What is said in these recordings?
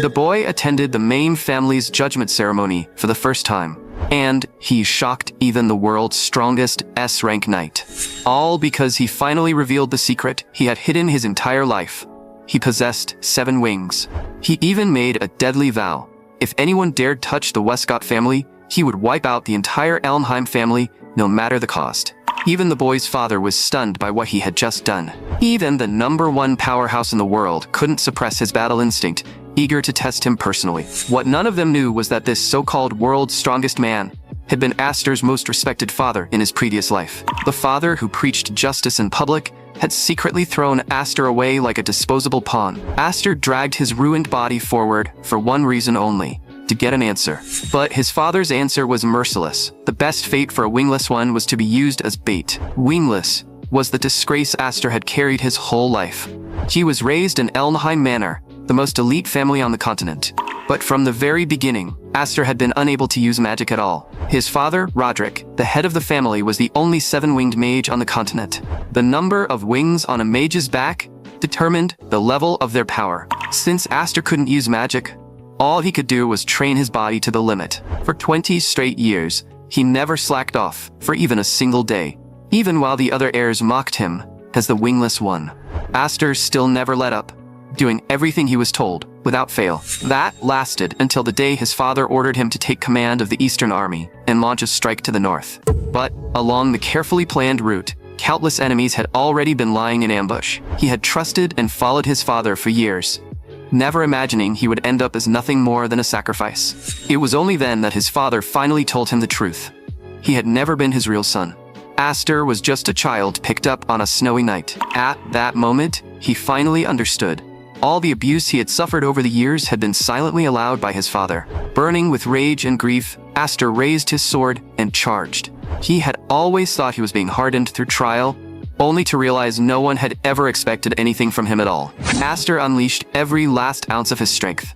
The boy attended the main family's judgment ceremony for the first time, and he shocked even the world's strongest S-rank knight. All because he finally revealed the secret he had hidden his entire life. He possessed 7 wings. He even made a deadly vow. If anyone dared touch the Westcott family, he would wipe out the entire Elmheim family, no matter the cost. Even the boy's father was stunned by what he had just done. Even the #1 powerhouse in the world couldn't suppress his battle instinct, eager to test him personally. What none of them knew was that this so-called world's strongest man had been Aster's most respected father in his previous life. The father who preached justice in public had secretly thrown Aster away like a disposable pawn. Aster dragged his ruined body forward for one reason only: to get an answer. But his father's answer was merciless. The best fate for a wingless one was to be used as bait. Wingless was the disgrace Aster had carried his whole life. He was raised in Elmheim Manor, the most elite family on the continent. But from the very beginning, Aster had been unable to use magic at all. His father, Roderick, the head of the family, was the only 7-winged mage on the continent. The number of wings on a mage's back determined the level of their power. Since Aster couldn't use magic, all he could do was train his body to the limit. For 20 straight years, he never slacked off for even a single day, even while the other heirs mocked him as the wingless one. Aster still never let up, doing everything he was told, without fail. That lasted until the day his father ordered him to take command of the Eastern Army and launch a strike to the north. But along the carefully planned route, countless enemies had already been lying in ambush. He had trusted and followed his father for years, never imagining he would end up as nothing more than a sacrifice. It was only then that his father finally told him the truth. He had never been his real son. Aster was just a child picked up on a snowy night. At that moment, he finally understood. All the abuse he had suffered over the years had been silently allowed by his father. Burning with rage and grief, Aster raised his sword and charged. He had always thought he was being hardened through trial, only to realize no one had ever expected anything from him at all. Aster unleashed every last ounce of his strength.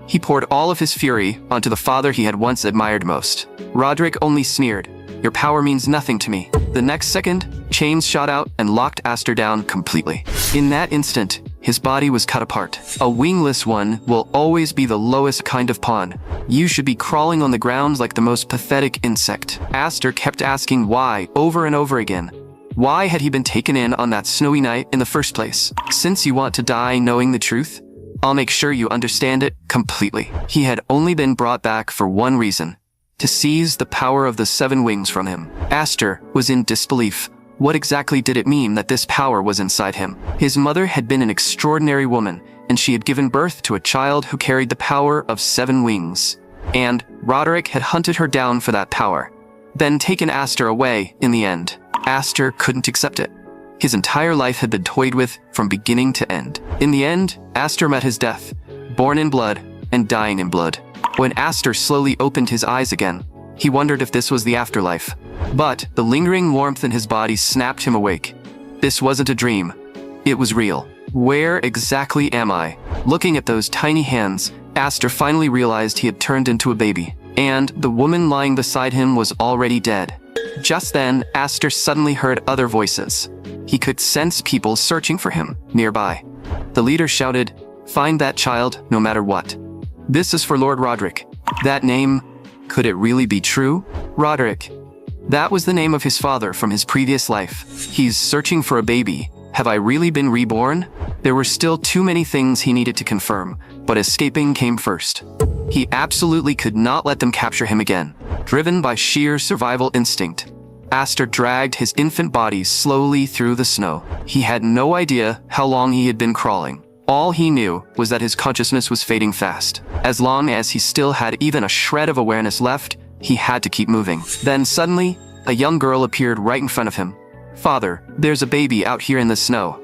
He poured all of his fury onto the father he had once admired most. Roderick only sneered, "Your power means nothing to me." The next second, chains shot out and locked Aster down completely. In that instant, his body was cut apart. A wingless one will always be the lowest kind of pawn. You should be crawling on the ground like the most pathetic insect. Aster kept asking why over and over again. Why had he been taken in on that snowy night in the first place? Since you want to die knowing the truth, I'll make sure you understand it completely. He had only been brought back for one reason: to seize the power of the 7 wings from him. Aster was in disbelief. What exactly did it mean that this power was inside him? His mother had been an extraordinary woman, and she had given birth to a child who carried the power of 7 wings. And Roderick had hunted her down for that power, then taken Aster away in the end. Aster couldn't accept it. His entire life had been toyed with from beginning to end. In the end, Aster met his death, born in blood and dying in blood. When Aster slowly opened his eyes again, he wondered if this was the afterlife. But the lingering warmth in his body snapped him awake. This wasn't a dream. It was real. Where exactly am I? Looking at those tiny hands, Aster finally realized he had turned into a baby, and the woman lying beside him was already dead. Just then, Aster suddenly heard other voices. He could sense people searching for him nearby. The leader shouted, "Find that child, no matter what. This is for Lord Roderick." That name, could it really be true? Roderick. That was the name of his father from his previous life. He's searching for a baby. Have I really been reborn? There were still too many things he needed to confirm, but escaping came first. He absolutely could not let them capture him again. Driven by sheer survival instinct, Aster dragged his infant body slowly through the snow. He had no idea how long he had been crawling. All he knew was that his consciousness was fading fast. As long as he still had even a shred of awareness left, he had to keep moving. Then suddenly, a young girl appeared right in front of him. "Father, there's a baby out here in the snow."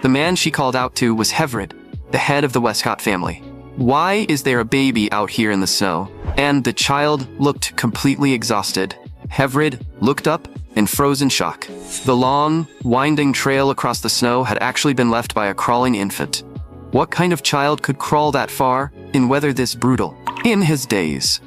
The man she called out to was Heir, the head of the Westcott family. "Why is there a baby out here in the snow?" And the child looked completely exhausted. Heir looked up and froze in shock. The long, winding trail across the snow had actually been left by a crawling infant. What kind of child could crawl that far in weather this brutal? In his daze,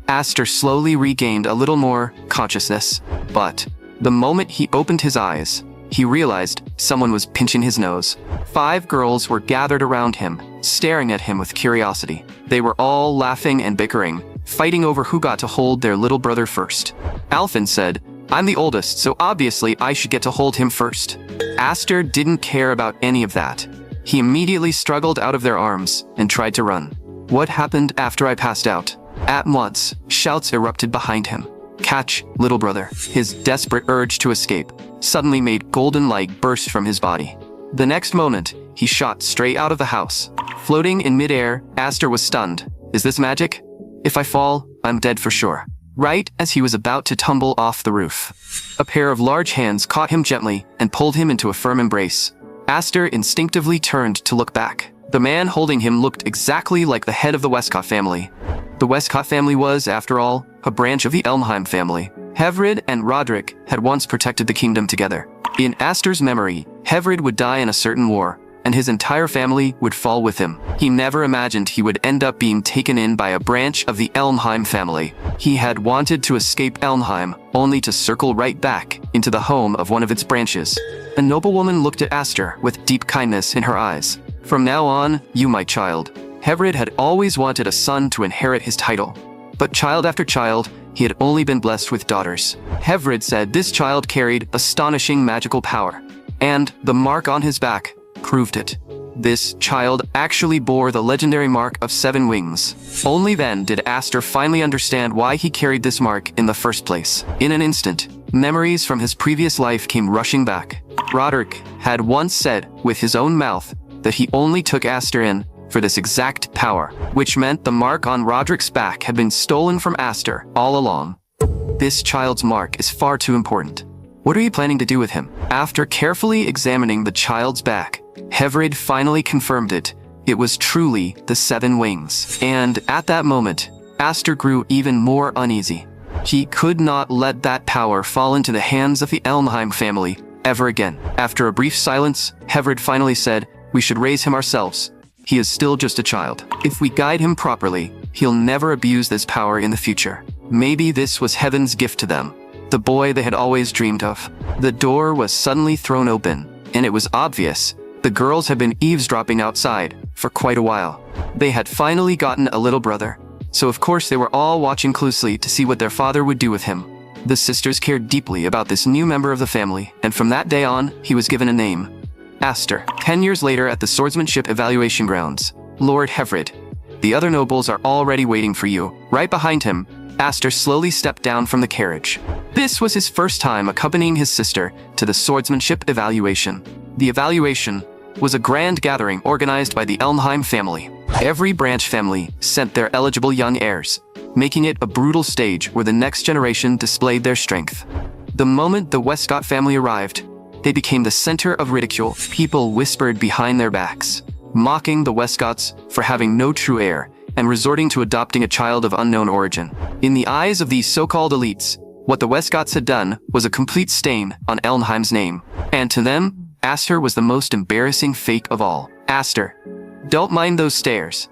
Aster slowly regained a little more consciousness, but the moment he opened his eyes, he realized someone was pinching his nose. 5 girls were gathered around him, staring at him with curiosity. They were all laughing and bickering, fighting over who got to hold their little brother first. Alfin said, "I'm the oldest, so obviously I should get to hold him first." Aster didn't care about any of that. He immediately struggled out of their arms and tried to run. "What happened after I passed out?" At once, shouts erupted behind him. "Catch, little brother." His desperate urge to escape suddenly made golden light burst from his body. The next moment, he shot straight out of the house. Floating in midair, Aster was stunned. "Is this magic? If I fall, I'm dead for sure." Right as he was about to tumble off the roof, a pair of large hands caught him gently and pulled him into a firm embrace. Aster instinctively turned to look back. The man holding him looked exactly like the head of the Westcott family. The Westcott family was, after all, a branch of the Elmheim family. Heir and Roderick had once protected the kingdom together. In Aster's memory, Heir would die in a certain war, and his entire family would fall with him. He never imagined he would end up being taken in by a branch of the Elmheim family. He had wanted to escape Elmheim, only to circle right back into the home of one of its branches. A noblewoman looked at Aster with deep kindness in her eyes. "From now on, you my child." Heir had always wanted a son to inherit his title. But child after child, he had only been blessed with daughters. Heir said this child carried astonishing magical power, and the mark on his back proved it. This child actually bore the legendary mark of 7 wings. Only then did Aster finally understand why he carried this mark in the first place. In an instant, memories from his previous life came rushing back. Roderick had once said with his own mouth that he only took Aster in for this exact power, which meant the mark on Roderick's back had been stolen from Aster all along. This child's mark is far too important. What are you planning to do with him? After carefully examining the child's back, Heir finally confirmed it. It was truly the 7 wings. And at that moment, Aster grew even more uneasy. He could not let that power fall into the hands of the Elmheim family ever again. After a brief silence, Heir finally said, "We should raise him ourselves. He is still just a child. If we guide him properly, he'll never abuse this power in the future." Maybe this was heaven's gift to them, the boy they had always dreamed of. The door was suddenly thrown open, and it was obvious the girls had been eavesdropping outside for quite a while. They had finally gotten a little brother, so of course they were all watching closely to see what their father would do with him. The sisters cared deeply about this new member of the family, and from that day on, he was given a name. Aster. 10 years later at the swordsmanship evaluation grounds, Lord Heir, the other nobles are already waiting for you. Right behind him, Aster slowly stepped down from the carriage. This was his first time accompanying his sister to the swordsmanship evaluation. The evaluation was a grand gathering organized by the Elmheim family. Every branch family sent their eligible young heirs, making it a brutal stage where the next generation displayed their strength. The moment the Westcott family arrived, they became the center of ridicule. People whispered behind their backs, mocking the Westcotts for having no true heir and resorting to adopting a child of unknown origin. In the eyes of these so-called elites, what the Westcotts had done was a complete stain on Elmheim's name. And to them, Aster was the most embarrassing fake of all. "Aster, don't mind those stares.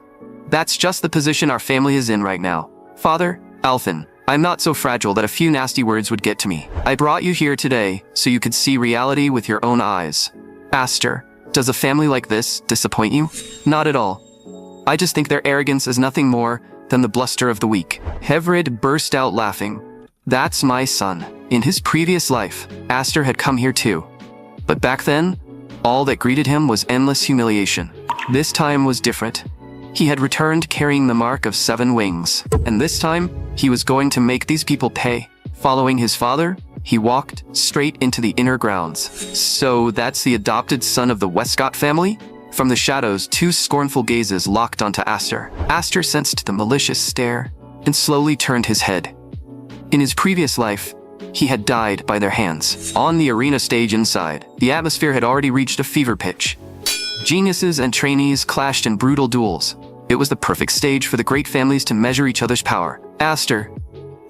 That's just the position our family is in right now. Father, Alfin, I'm not so fragile that a few nasty words would get to me. I brought you here today so you could see reality with your own eyes." "Aster, does a family like this disappoint you?" "Not at all. I just think their arrogance is nothing more than the bluster of the weak." Heir burst out laughing. "That's my son." In his previous life, Aster had come here too. But back then, all that greeted him was endless humiliation. This time was different. He had returned carrying the mark of 7 wings, and this time, he was going to make these people pay. Following his father, he walked straight into the inner grounds. "So that's the adopted son of the Westcott family?" From the shadows, 2 scornful gazes locked onto Aster. Aster sensed the malicious stare and slowly turned his head. In his previous life, he had died by their hands. On the arena stage inside, the atmosphere had already reached a fever pitch. Geniuses and trainees clashed in brutal duels. It was the perfect stage for the great families to measure each other's power. "Aster,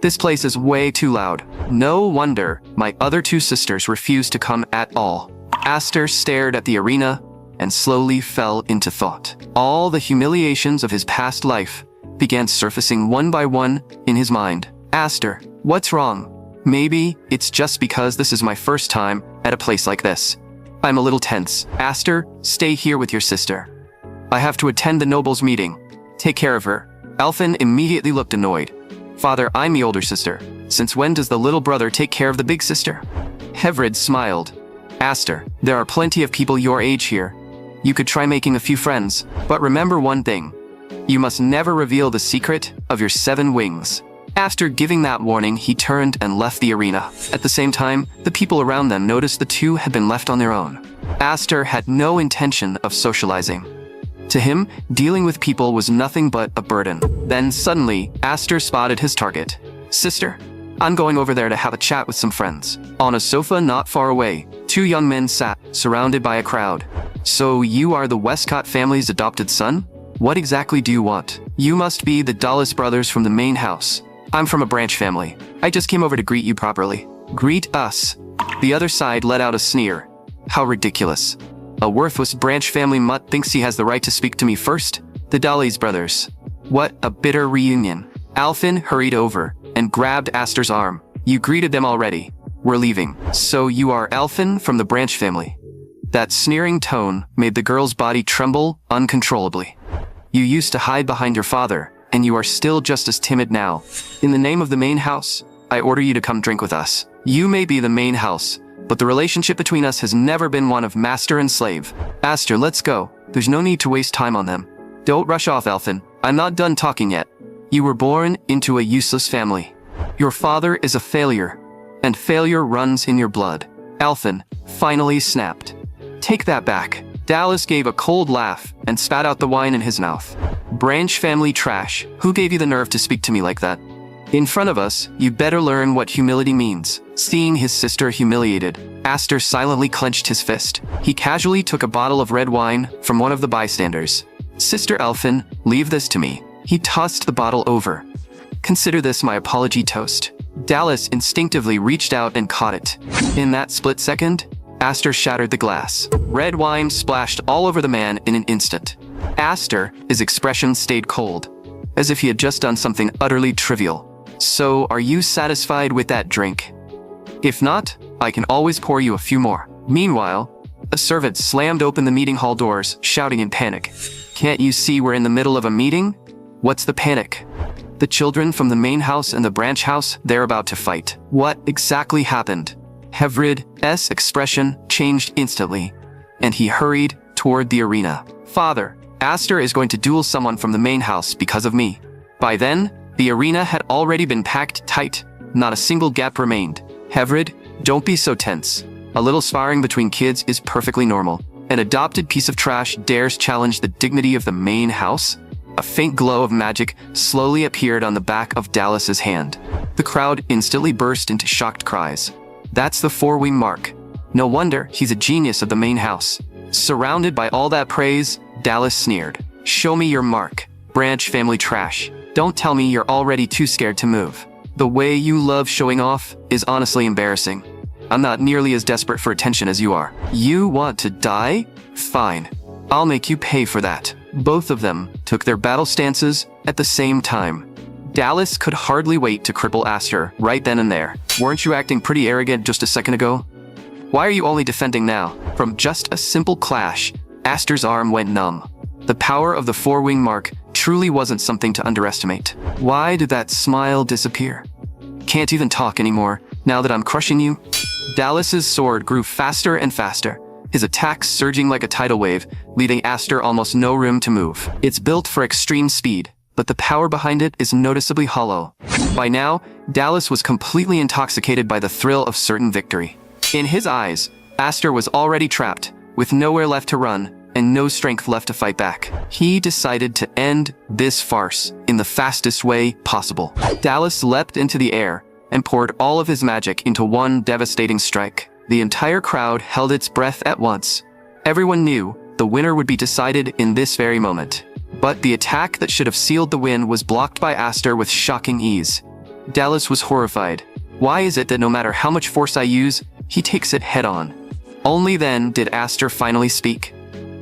this place is way too loud. No wonder my other 2 sisters refused to come at all." Aster stared at the arena and slowly fell into thought. All the humiliations of his past life began surfacing one by one in his mind. "Aster, what's wrong? Maybe it's just because this is my first time at a place like this. I'm a little tense. Aster, stay here with your sister. I have to attend the nobles' meeting. Take care of her. Alfin immediately looked annoyed. Father, I'm the older sister. Since when does the little brother take care of the big sister? Hevrid smiled. Aster, there are plenty of people your age here. You could try making a few friends, but remember one thing. You must never reveal the secret of your 7 wings. After giving that warning, he turned and left the arena. At the same time, the people around them noticed the two had been left on their own. Aster had no intention of socializing. To him, dealing with people was nothing but a burden. Then suddenly, Aster spotted his target. Sister, I'm going over there to have a chat with some friends. On a sofa not far away, 2 young men sat, surrounded by a crowd. So you are the Westcott family's adopted son? What exactly do you want? You must be the Dallas brothers from the main house. I'm from a branch family. I just came over to greet you properly. Greet us. The other side let out a sneer. How ridiculous. A worthless branch family mutt thinks he has the right to speak to me first? The Dallas brothers. What a bitter reunion. Alfin hurried over and grabbed Aster's arm. You greeted them already. We're leaving. So you are Alfin from the branch family. That sneering tone made the girl's body tremble uncontrollably. You used to hide behind your father, and you are still just as timid now. In the name of the main house, I order you to come drink with us. You may be the main house, but the relationship between us has never been one of master and slave. Aster, let's go. There's no need to waste time on them. Don't rush off, Alfin. I'm not done talking yet. You were born into a useless family. Your father is a failure, and failure runs in your blood. Alfin finally snapped. Take that back. Dallas gave a cold laugh and spat out the wine in his mouth. Branch family trash. Who gave you the nerve to speak to me like that? In front of us, you better learn what humility means. Seeing his sister humiliated, Aster silently clenched his fist. He casually took a bottle of red wine from one of the bystanders. Sister Alfin, leave this to me. He tossed the bottle over. Consider this my apology toast. Dallas instinctively reached out and caught it. In that split second, Aster shattered the glass. Red wine splashed all over the man in an instant. Aster, his expression stayed cold, as if he had just done something utterly trivial. So, are you satisfied with that drink? If not, I can always pour you a few more. Meanwhile, a servant slammed open the meeting hall doors, shouting in panic. Can't you see we're in the middle of a meeting? What's the panic? The children from the main house and the branch house, they're about to fight. What exactly happened? Hevrid's expression changed instantly, and he hurried toward the arena. Father, Aster is going to duel someone from the main house because of me. By then, the arena had already been packed tight. Not a single gap remained. Hevrid, don't be so tense. A little sparring between kids is perfectly normal. An adopted piece of trash dares challenge the dignity of the main house? A faint glow of magic slowly appeared on the back of Dallas's hand. The crowd instantly burst into shocked cries. That's the 4-wing mark. No wonder he's a genius of the main house. Surrounded by all that praise, Dallas sneered. Show me your mark, branch family trash. Don't tell me you're already too scared to move. The way you love showing off is honestly embarrassing. I'm not nearly as desperate for attention as you are. You want to die? Fine. I'll make you pay for that. Both of them took their battle stances at the same time. Dallas could hardly wait to cripple Aster right then and there. Weren't you acting pretty arrogant just a second ago? Why are you only defending now? From just a simple clash, Aster's arm went numb. The power of the 4-wing mark truly wasn't something to underestimate. Why did that smile disappear? Can't even talk anymore, now that I'm crushing you? Dallas's sword grew faster and faster, his attacks surging like a tidal wave, leaving Aster almost no room to move. It's built for extreme speed, but the power behind it is noticeably hollow. By now, Dallas was completely intoxicated by the thrill of certain victory. In his eyes, Aster was already trapped, with nowhere left to run, and no strength left to fight back. He decided to end this farce in the fastest way possible. Dallas leapt into the air and poured all of his magic into one devastating strike. The entire crowd held its breath at once. Everyone knew the winner would be decided in this very moment. But the attack that should have sealed the win was blocked by Aster with shocking ease. Dallas was horrified. Why is it that no matter how much force I use, he takes it head-on? Only then did Aster finally speak.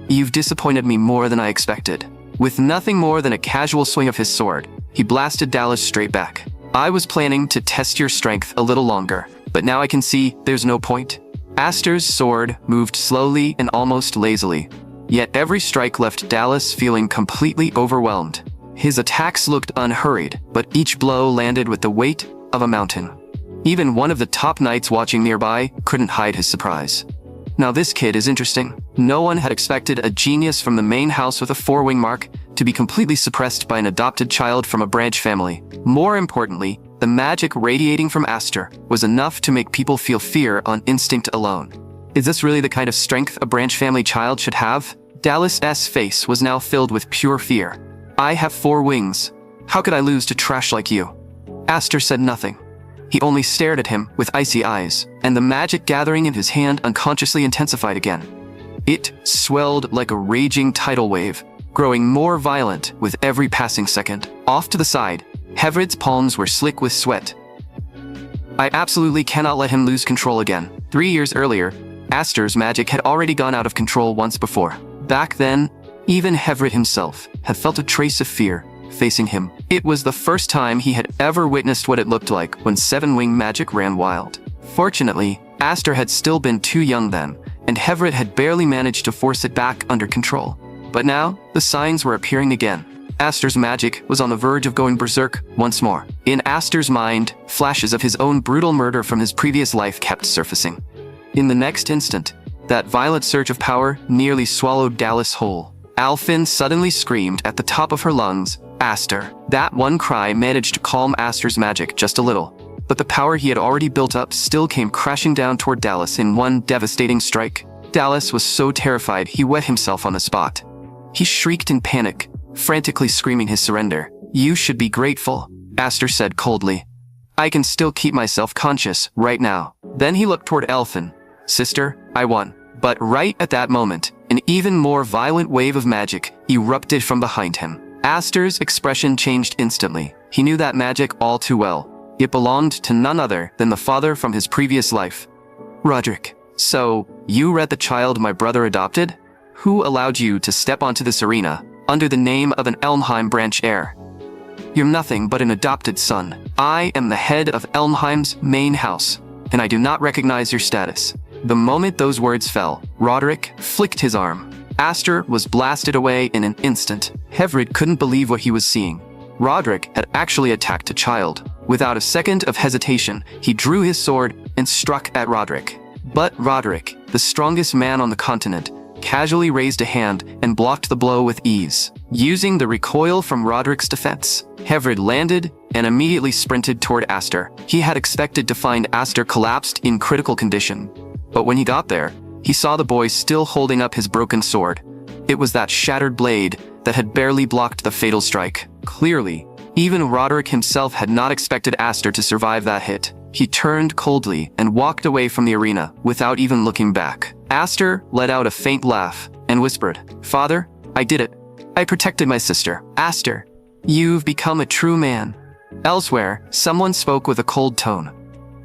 You've disappointed me more than I expected. With nothing more than a casual swing of his sword, he blasted Dallas straight back. I was planning to test your strength a little longer, but now I can see there's no point. Aster's sword moved slowly and almost lazily, yet every strike left Dallas feeling completely overwhelmed. His attacks looked unhurried, but each blow landed with the weight of a mountain. Even one of the top knights watching nearby couldn't hide his surprise. Now this kid is interesting. No one had expected a genius from the main house with a 4-wing mark to be completely suppressed by an adopted child from a branch family. More importantly, the magic radiating from Aster was enough to make people feel fear on instinct alone. Is this really the kind of strength a branch family child should have? Dallas's face was now filled with pure fear. I have 4 wings. How could I lose to trash like you? Aster said nothing. He only stared at him with icy eyes, and the magic gathering in his hand unconsciously intensified again. It swelled like a raging tidal wave, growing more violent with every passing second. Off to the side, Heverid's palms were slick with sweat. I absolutely cannot let him lose control again. 3 years earlier, Aster's magic had already gone out of control once before. Back then, even Heverid himself had felt a trace of fear facing him. It was the first time he had ever witnessed what it looked like when 7-wing magic ran wild. Fortunately, Aster had still been too young then, and Heverid had barely managed to force it back under control. But now, the signs were appearing again. Aster's magic was on the verge of going berserk once more. In Aster's mind, flashes of his own brutal murder from his previous life kept surfacing. In the next instant, that violent surge of power nearly swallowed Dallas whole. Alfin suddenly screamed at the top of her lungs, "Aster!" That one cry managed to calm Aster's magic just a little, but the power he had already built up still came crashing down toward Dallas in one devastating strike. Dallas was so terrified he wet himself on the spot. He shrieked in panic, frantically screaming his surrender. "You should be grateful," Aster said coldly. "I can still keep myself conscious right now." Then he looked toward Elfin. "Sister, I won." But right at that moment, an even more violent wave of magic erupted from behind him. Aster's expression changed instantly. He knew that magic all too well. It belonged to none other than the father from his previous life. "Roderick, so you read the child my brother adopted? Who allowed you to step onto this arena under the name of an Elmheim branch heir? You're nothing but an adopted son. I am the head of Elmheim's main house, and I do not recognize your status." The moment those words fell, Roderick flicked his arm. Aster was blasted away in an instant. Heverid couldn't believe what he was seeing. Roderick had actually attacked a child. Without a second of hesitation, he drew his sword and struck at Roderick. But Roderick, the strongest man on the continent, casually raised a hand and blocked the blow with ease. Using the recoil from Roderick's defense, Heverid landed and immediately sprinted toward Aster. He had expected to find Aster collapsed in critical condition. But when he got there, he saw the boy still holding up his broken sword. It was that shattered blade that had barely blocked the fatal strike. Clearly, even Roderick himself had not expected Aster to survive that hit. He turned coldly and walked away from the arena without even looking back. Aster let out a faint laugh and whispered, "Father, I did it. I protected my sister. Aster, you've become a true man." Elsewhere, someone spoke with a cold tone.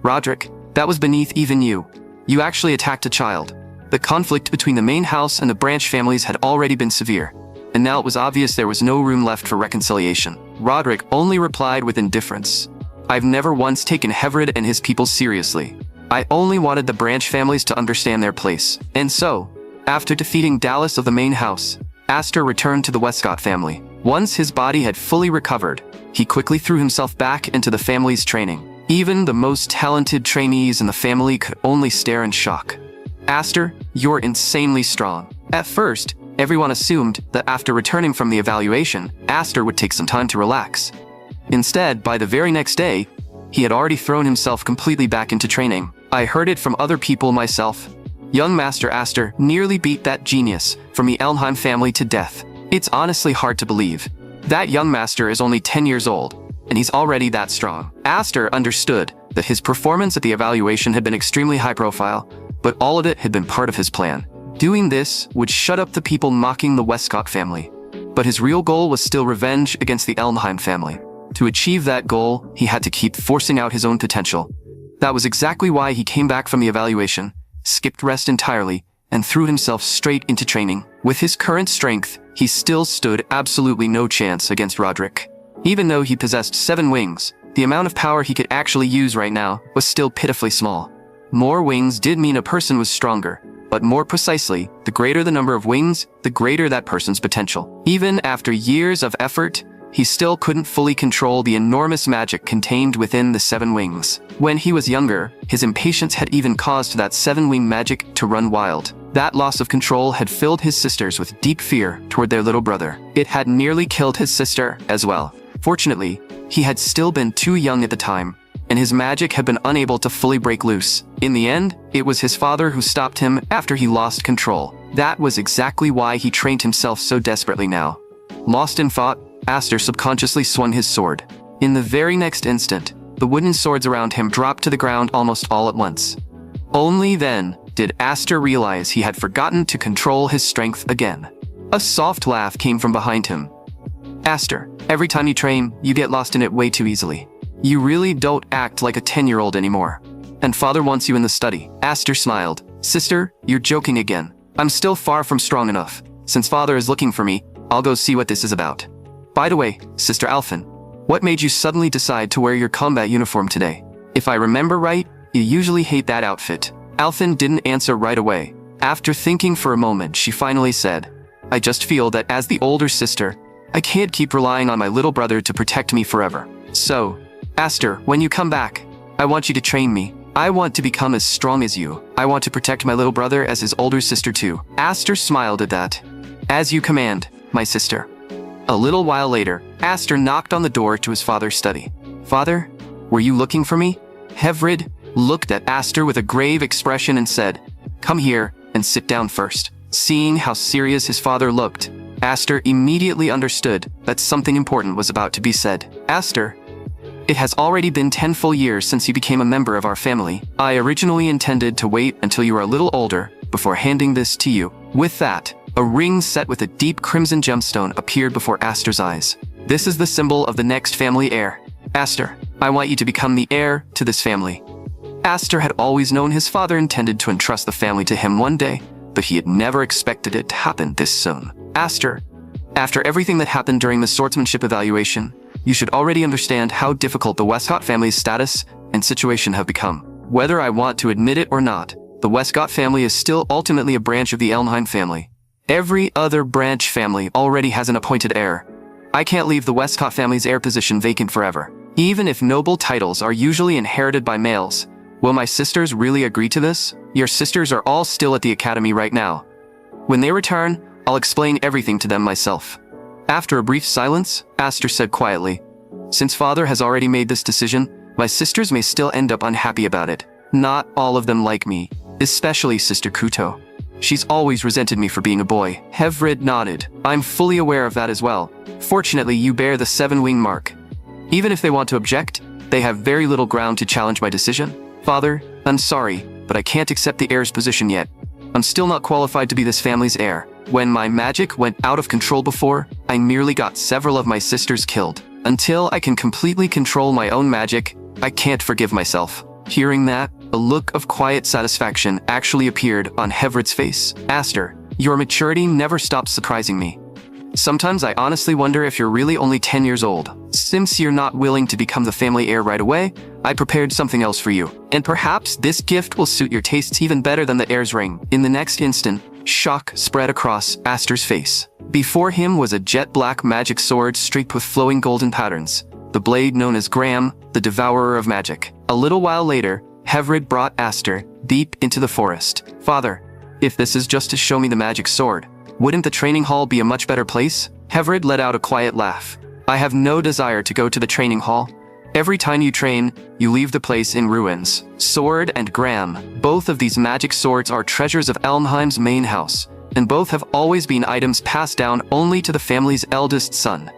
"Roderick, that was beneath even you. You actually attacked a child." The conflict between the main house and the branch families had already been severe, and now it was obvious there was no room left for reconciliation. Roderick only replied with indifference. "I've never once taken Heverid and his people seriously. I only wanted the branch families to understand their place." And so, after defeating Dallas of the main house, Aster returned to the Westcott family. Once his body had fully recovered, he quickly threw himself back into the family's training. Even the most talented trainees in the family could only stare in shock. "Aster, you're insanely strong." At first, everyone assumed that after returning from the evaluation, Aster would take some time to relax. Instead, by the very next day, he had already thrown himself completely back into training. "I heard it from other people myself. Young Master Aster nearly beat that genius from the Elmheim family to death. It's honestly hard to believe. That young master is only 10 years old, and he's already that strong." Aster understood that his performance at the evaluation had been extremely high profile, but all of it had been part of his plan. Doing this would shut up the people mocking the Westcott family. But his real goal was still revenge against the Elmheim family. To achieve that goal, he had to keep forcing out his own potential. That was exactly why he came back from the evaluation, skipped rest entirely, and threw himself straight into training. With his current strength, he still stood absolutely no chance against Roderick. Even though he possessed 7 wings, the amount of power he could actually use right now was still pitifully small. More wings did mean a person was stronger, but more precisely, the greater the number of wings, the greater that person's potential. Even after years of effort, he still couldn't fully control the enormous magic contained within the 7 wings. When he was younger, his impatience had even caused that 7-wing magic to run wild. That loss of control had filled his sisters with deep fear toward their little brother. It had nearly killed his sister as well. Fortunately, he had still been too young at the time, and his magic had been unable to fully break loose. In the end, it was his father who stopped him after he lost control. That was exactly why he trained himself so desperately now. Lost in thought, Aster subconsciously swung his sword. In the very next instant, the wooden swords around him dropped to the ground almost all at once. Only then did Aster realize he had forgotten to control his strength again. A soft laugh came from behind him. Aster, every time you train, you get lost in it way too easily. You really don't act like a 10-year-old anymore. And father wants you in the study. Aster smiled. Sister, you're joking again. I'm still far from strong enough. Since father is looking for me, I'll go see what this is about. By the way, Sister Alphen, what made you suddenly decide to wear your combat uniform today? If I remember right, you usually hate that outfit. Alphen didn't answer right away. After thinking for a moment, she finally said, I just feel that as the older sister, I can't keep relying on my little brother to protect me forever. So, Aster, when you come back, I want you to train me. I want to become as strong as you. I want to protect my little brother as his older sister too. Aster smiled at that. As you command, my sister. A little while later, Aster knocked on the door to his father's study. Father, were you looking for me? Hevrid looked at Aster with a grave expression and said, Come here and sit down first. Seeing how serious his father looked, Aster immediately understood that something important was about to be said. Aster, it has already been 10 full years since you became a member of our family. I originally intended to wait until you were a little older before handing this to you. With that, a ring set with a deep crimson gemstone appeared before Aster's eyes. This is the symbol of the next family heir. Aster, I want you to become the heir to this family. Aster had always known his father intended to entrust the family to him one day, but he had never expected it to happen this soon. Aster, after everything that happened during the swordsmanship evaluation, you should already understand how difficult the Westcott family's status and situation have become. Whether I want to admit it or not, the Westcott family is still ultimately a branch of the Elmheim family. Every other branch family already has an appointed heir. I can't leave the Westcott family's heir position vacant forever. Even if noble titles are usually inherited by males, will my sisters really agree to this? Your sisters are all still at the academy right now. When they return, I'll explain everything to them myself. After a brief silence, Aster said quietly, Since father has already made this decision, my sisters may still end up unhappy about it. Not all of them like me, especially Sister Kuto. She's always resented me for being a boy. Hevrid nodded. I'm fully aware of that as well. Fortunately, you bear the 7-wing mark. Even if they want to object, they have very little ground to challenge my decision. Father, I'm sorry, but I can't accept the heir's position yet. I'm still not qualified to be this family's heir. When my magic went out of control before, I merely got several of my sisters killed. Until I can completely control my own magic, I can't forgive myself. Hearing that, a look of quiet satisfaction actually appeared on Hevrid's face. Aster, your maturity never stops surprising me. Sometimes I honestly wonder if you're really only 10 years old. Since you're not willing to become the family heir right away, I prepared something else for you. And perhaps this gift will suit your tastes even better than the heir's ring. In the next instant, shock spread across Aster's face. Before him was a jet-black magic sword streaked with flowing golden patterns, the blade known as Graham, the Devourer of Magic. A little while later, Hevrid brought Aster deep into the forest. Father, if this is just to show me the magic sword, wouldn't the training hall be a much better place? Hevrid let out a quiet laugh. I have no desire to go to the training hall. Every time you train, you leave the place in ruins. Sword and Graham, both of these magic swords are treasures of Elmheim's main house, and both have always been items passed down only to the family's eldest son.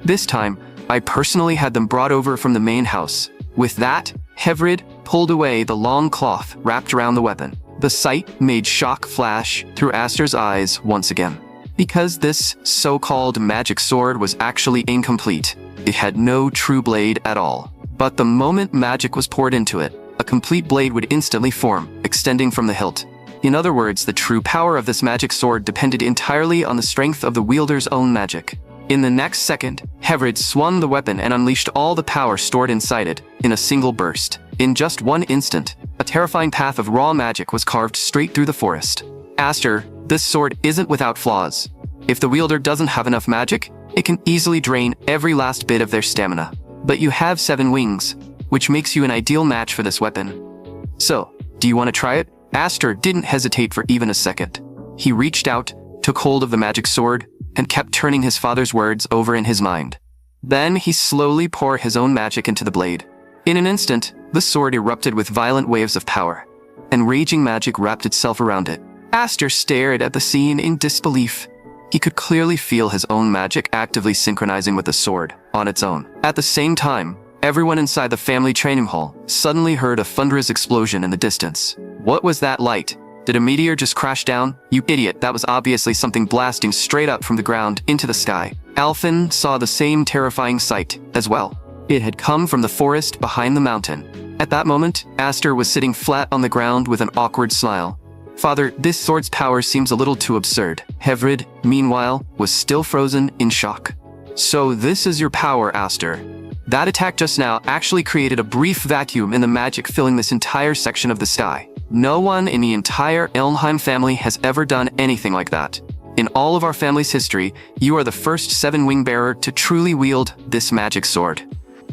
This time, I personally had them brought over from the main house. With that, Hevrid pulled away the long cloth wrapped around the weapon. The sight made shock flash through Aster's eyes once again. Because this so-called magic sword was actually incomplete, it had no true blade at all. But the moment magic was poured into it, a complete blade would instantly form, extending from the hilt. In other words, the true power of this magic sword depended entirely on the strength of the wielder's own magic. In the next second, Hevrid swung the weapon and unleashed all the power stored inside it in a single burst. In just one instant, a terrifying path of raw magic was carved straight through the forest. Aster, this sword isn't without flaws. If the wielder doesn't have enough magic, it can easily drain every last bit of their stamina. But you have 7 wings, which makes you an ideal match for this weapon. So, do you want to try it? Aster didn't hesitate for even a second. He reached out, took hold of the magic sword, and kept turning his father's words over in his mind. Then he slowly poured his own magic into the blade. In an instant, the sword erupted with violent waves of power, and raging magic wrapped itself around it. Aster stared at the scene in disbelief. He could clearly feel his own magic actively synchronizing with the sword on its own. At the same time, everyone inside the family training hall suddenly heard a thunderous explosion in the distance. What was that light? Did a meteor just crash down? You idiot, that was obviously something blasting straight up from the ground into the sky. Alphen saw the same terrifying sight as well. It had come from the forest behind the mountain. At that moment, Aster was sitting flat on the ground with an awkward smile. Father, this sword's power seems a little too absurd. Hevrid, meanwhile, was still frozen in shock. So this is your power, Aster. That attack just now actually created a brief vacuum in the magic filling this entire section of the sky. No one in the entire Elmheim family has ever done anything like that. In all of our family's history, you are the first 7-wing bearer to truly wield this magic sword.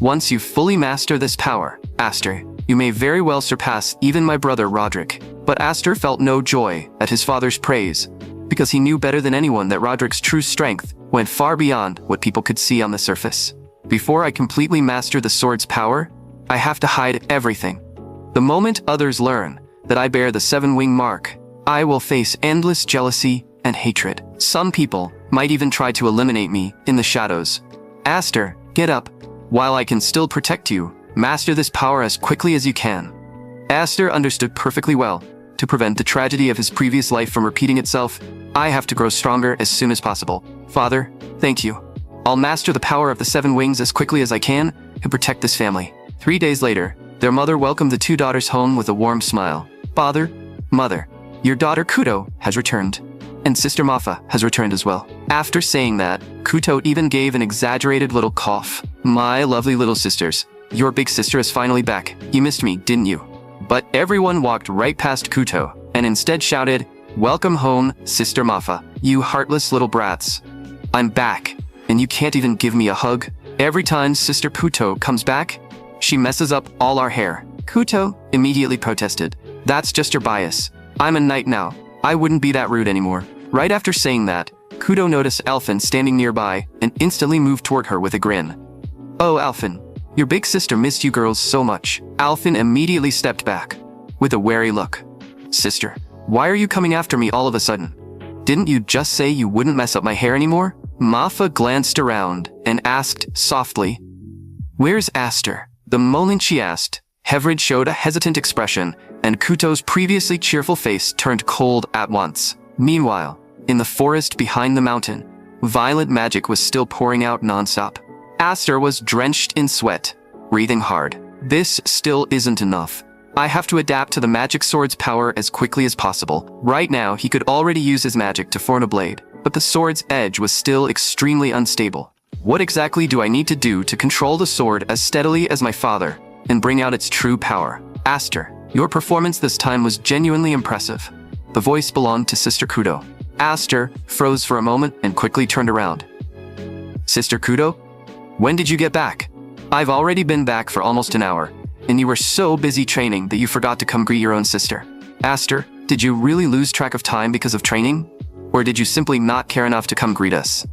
Once you fully master this power, Aster, you may very well surpass even my brother Roderick. But Aster felt no joy at his father's praise, because he knew better than anyone that Roderick's true strength went far beyond what people could see on the surface. Before I completely master the sword's power, I have to hide everything. The moment others learn that I bear the 7-wing mark, I will face endless jealousy and hatred. Some people might even try to eliminate me in the shadows. Aster, get up. While I can still protect you, master this power as quickly as you can. Aster understood perfectly well. To prevent the tragedy of his previous life from repeating itself, I have to grow stronger as soon as possible. Father, thank you. I'll master the power of the 7 wings as quickly as I can and protect this family. 3 days later, their mother welcomed the 2 daughters home with a warm smile. Father, Mother, your daughter Kuto has returned, and Sister Mafa has returned as well. After saying that, Kuto even gave an exaggerated little cough. My lovely little sisters, your big sister is finally back. You missed me, didn't you? But everyone walked right past Kuto and instead shouted, "Welcome home, Sister Mafa, you heartless little brats. I'm back, and you can't even give me a hug. Every time Sister Kuto comes back, she messes up all our hair." Kuto immediately protested. "That's just your bias. I'm a knight now. I wouldn't be that rude anymore." Right after saying that, Kuto noticed Alphen standing nearby and instantly moved toward her with a grin. "Oh, Alphen, your big sister missed you girls so much." Alphen immediately stepped back with a wary look. "Sister, why are you coming after me all of a sudden? Didn't you just say you wouldn't mess up my hair anymore?" Mafa glanced around and asked softly, "Where's Aster?" The moment she asked, Hevrid showed a hesitant expression, and Kuto's previously cheerful face turned cold at once. Meanwhile, in the forest behind the mountain, violent magic was still pouring out nonstop. Aster was drenched in sweat, breathing hard. This still isn't enough. I have to adapt to the magic sword's power as quickly as possible. Right now, he could already use his magic to form a blade, but the sword's edge was still extremely unstable. What exactly do I need to do to control the sword as steadily as my father and bring out its true power? Aster, your performance this time was genuinely impressive. The voice belonged to Sister Kuto. Aster froze for a moment and quickly turned around. "Sister Kuto? When did you get back?" "I've already been back for almost an hour, and you were so busy training that you forgot to come greet your own sister." "Aster, did you really lose track of time because of training? Or did you simply not care enough to come greet us?"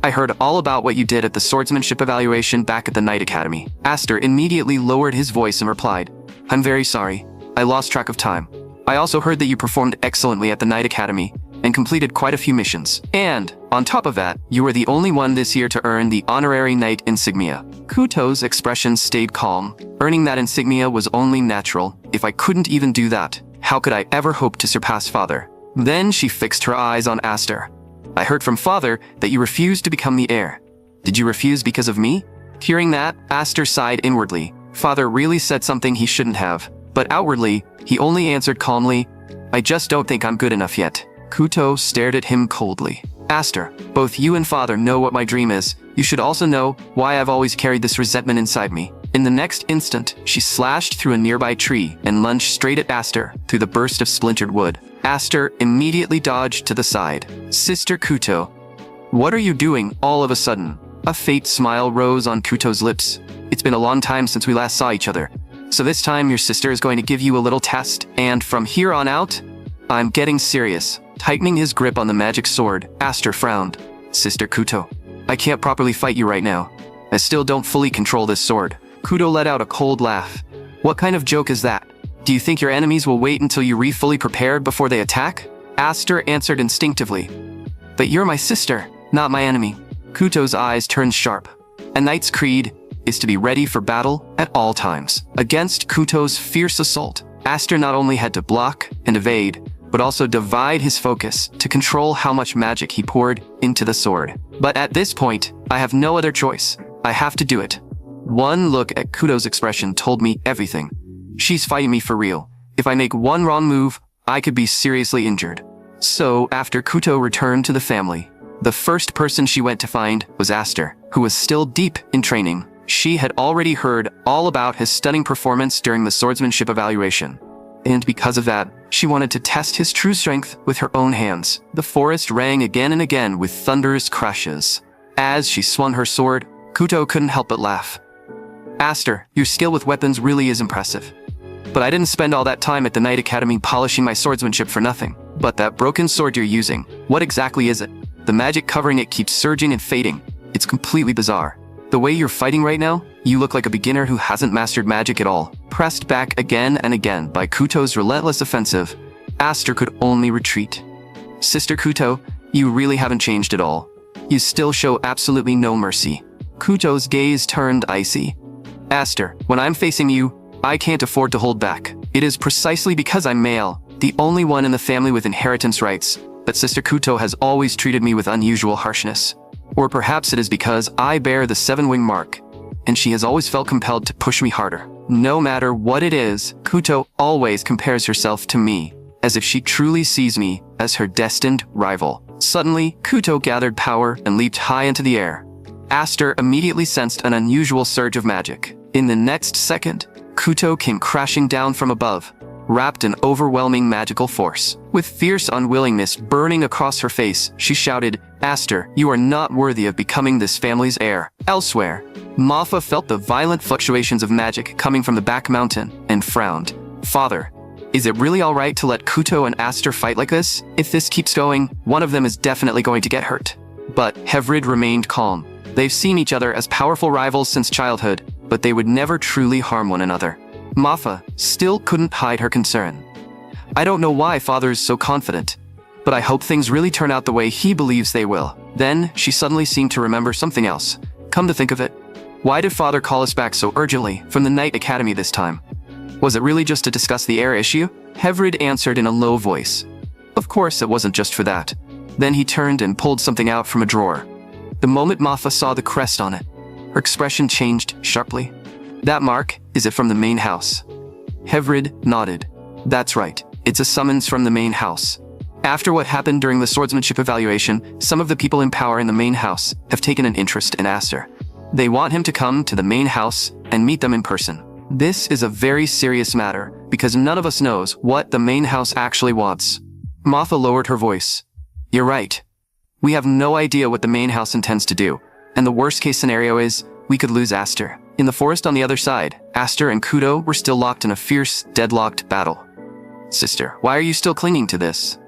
"I heard all about what you did at the swordsmanship evaluation back at the Knight Academy." Aster immediately lowered his voice and replied, "I'm very sorry. I lost track of time. I also heard that you performed excellently at the Knight Academy and completed quite a few missions. And, on top of that, you were the only one this year to earn the honorary knight insignia." Kuto's expression stayed calm. Earning that insignia was only natural. If I couldn't even do that, how could I ever hope to surpass father? Then she fixed her eyes on Aster. "I heard from father that you refused to become the heir. Did you refuse because of me?" Hearing that, Aster sighed inwardly. Father really said something he shouldn't have. But outwardly, he only answered calmly, "I just don't think I'm good enough yet." Kuto stared at him coldly. "Aster, both you and father know what my dream is. You should also know why I've always carried this resentment inside me. In the next instant, she slashed through a nearby tree and lunged straight at Aster through the burst of splintered wood. Aster immediately dodged to the side. Sister Kuto, what are you doing all of a sudden? A faint smile rose on Kuto's lips. It's been a long time since we last saw each other. So this time your sister is going to give you a little test, and from here on out, I'm getting serious. Tightening his grip on the magic sword, Aster frowned. Sister Kuto, I can't properly fight you right now. I still don't fully control this sword. Kuto let out a cold laugh. What kind of joke is that? Do you think your enemies will wait until you're fully prepared before they attack? Aster answered instinctively. But you're my sister, not my enemy. Kuto's eyes turned sharp. A knight's creed is to be ready for battle at all times. Against Kuto's fierce assault, Aster not only had to block and evade, but also divide his focus to control how much magic he poured into the sword. But at this point, I have no other choice. I have to do it. One look at Kuto's expression told me everything. She's fighting me for real. If I make one wrong move, I could be seriously injured. So, after Kuto returned to the family, the first person she went to find was Aster, who was still deep in training. She had already heard all about his stunning performance during the swordsmanship evaluation. And because of that, she wanted to test his true strength with her own hands. The forest rang again and again with thunderous crashes. As she swung her sword, Kuto couldn't help but laugh. Aster, your skill with weapons really is impressive. But I didn't spend all that time at the Knight Academy polishing my swordsmanship for nothing. But that broken sword you're using, what exactly is it? The magic covering it keeps surging and fading. It's completely bizarre. The way you're fighting right now, you look like a beginner who hasn't mastered magic at all. Pressed back again and again by Kuto's relentless offensive, Aster could only retreat. Sister Kuto, you really haven't changed at all. You still show absolutely no mercy. Kuto's gaze turned icy. Aster, when I'm facing you, I can't afford to hold back. It is precisely because I'm male, the only one in the family with inheritance rights, that Sister Kuto has always treated me with unusual harshness. Or perhaps it is because I bear the 7-wing mark, and she has always felt compelled to push me harder. No matter what it is, Kuto always compares herself to me, as if she truly sees me as her destined rival. Suddenly, Kuto gathered power and leaped high into the air. Aster immediately sensed an unusual surge of magic. In the next second, Kuto came crashing down from above, wrapped in overwhelming magical force. With fierce unwillingness burning across her face, she shouted, Aster, you are not worthy of becoming this family's heir. Elsewhere, Manhwa felt the violent fluctuations of magic coming from the back mountain and frowned. Father, is it really alright to let Kuto and Aster fight like this? If this keeps going, one of them is definitely going to get hurt. But Heir remained calm. They've seen each other as powerful rivals since childhood, but they would never truly harm one another. Manhwa still couldn't hide her concern. I don't know why Father is so confident, but I hope things really turn out the way he believes they will. Then, she suddenly seemed to remember something else. Come to think of it, why did Father call us back so urgently from the Knight Academy this time? Was it really just to discuss the heir issue? Heir answered in a low voice. Of course it wasn't just for that. Then he turned and pulled something out from a drawer. The moment Manhwa saw the crest on it, her expression changed sharply. That mark, is it from the main house? Heir nodded. That's right, it's a summons from the main house. After what happened during the swordsmanship evaluation, some of the people in power in the main house have taken an interest in Aster. They want him to come to the main house and meet them in person. This is a very serious matter, because none of us knows what the main house actually wants. Manhwa lowered her voice. You're right. We have no idea what the main house intends to do, and the worst case scenario is, we could lose Aster. In the forest on the other side, Aster and Kuto were still locked in a fierce, deadlocked battle. Sister, why are you still clinging to this?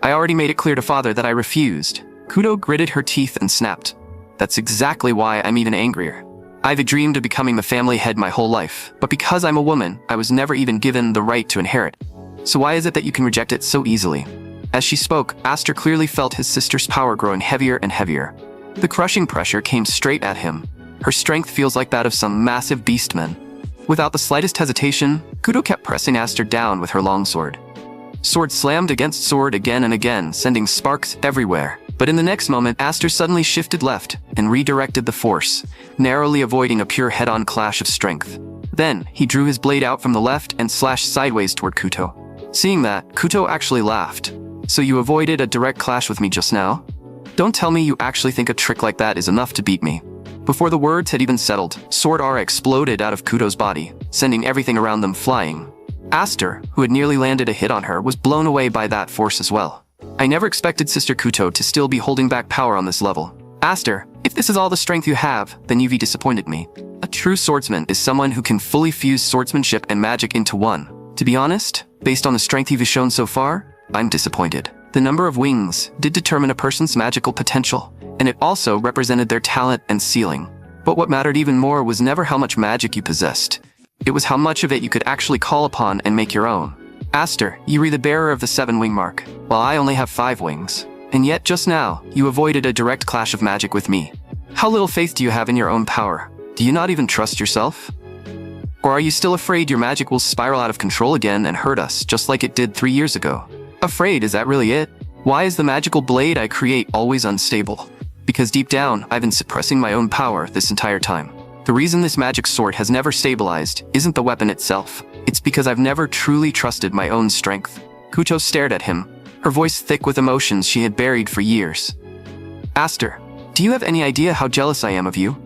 I already made it clear to Father that I refused. Kuto gritted her teeth and snapped. That's exactly why I'm even angrier. I've dreamed of becoming the family head my whole life, but because I'm a woman, I was never even given the right to inherit. So why is it that you can reject it so easily? As she spoke, Aster clearly felt his sister's power growing heavier and heavier. The crushing pressure came straight at him. Her strength feels like that of some massive beastman. Without the slightest hesitation, Kuto kept pressing Aster down with her longsword. Sword slammed against sword again and again, sending sparks everywhere. But in the next moment, Aster suddenly shifted left and redirected the force, narrowly avoiding a pure head-on clash of strength. Then, he drew his blade out from the left and slashed sideways toward Kuto. Seeing that, Kuto actually laughed. So you avoided a direct clash with me just now? Don't tell me you actually think a trick like that is enough to beat me. Before the words had even settled, sword aura exploded out of Kuto's body, sending everything around them flying. Aster, who had nearly landed a hit on her, was blown away by that force as well. I never expected Sister Kuto to still be holding back power on this level. Aster, if this is all the strength you have, then you've disappointed me. A true swordsman is someone who can fully fuse swordsmanship and magic into one. To be honest, based on the strength you've shown so far, I'm disappointed. The number of wings did determine a person's magical potential, and it also represented their talent and ceiling. But what mattered even more was never how much magic you possessed. It was how much of it you could actually call upon and make your own. Aster, you are the bearer of the 7-wing mark, while I only have 5 wings. And yet just now, you avoided a direct clash of magic with me. How little faith do you have in your own power? Do you not even trust yourself? Or are you still afraid your magic will spiral out of control again and hurt us, just like it did 3 years ago? Afraid, is that really it? Why is the magical blade I create always unstable? Because deep down, I've been suppressing my own power this entire time. The reason this magic sword has never stabilized isn't the weapon itself. It's because I've never truly trusted my own strength. Kuto stared at him, her voice thick with emotions she had buried for years. Aster, do you have any idea how jealous I am of you?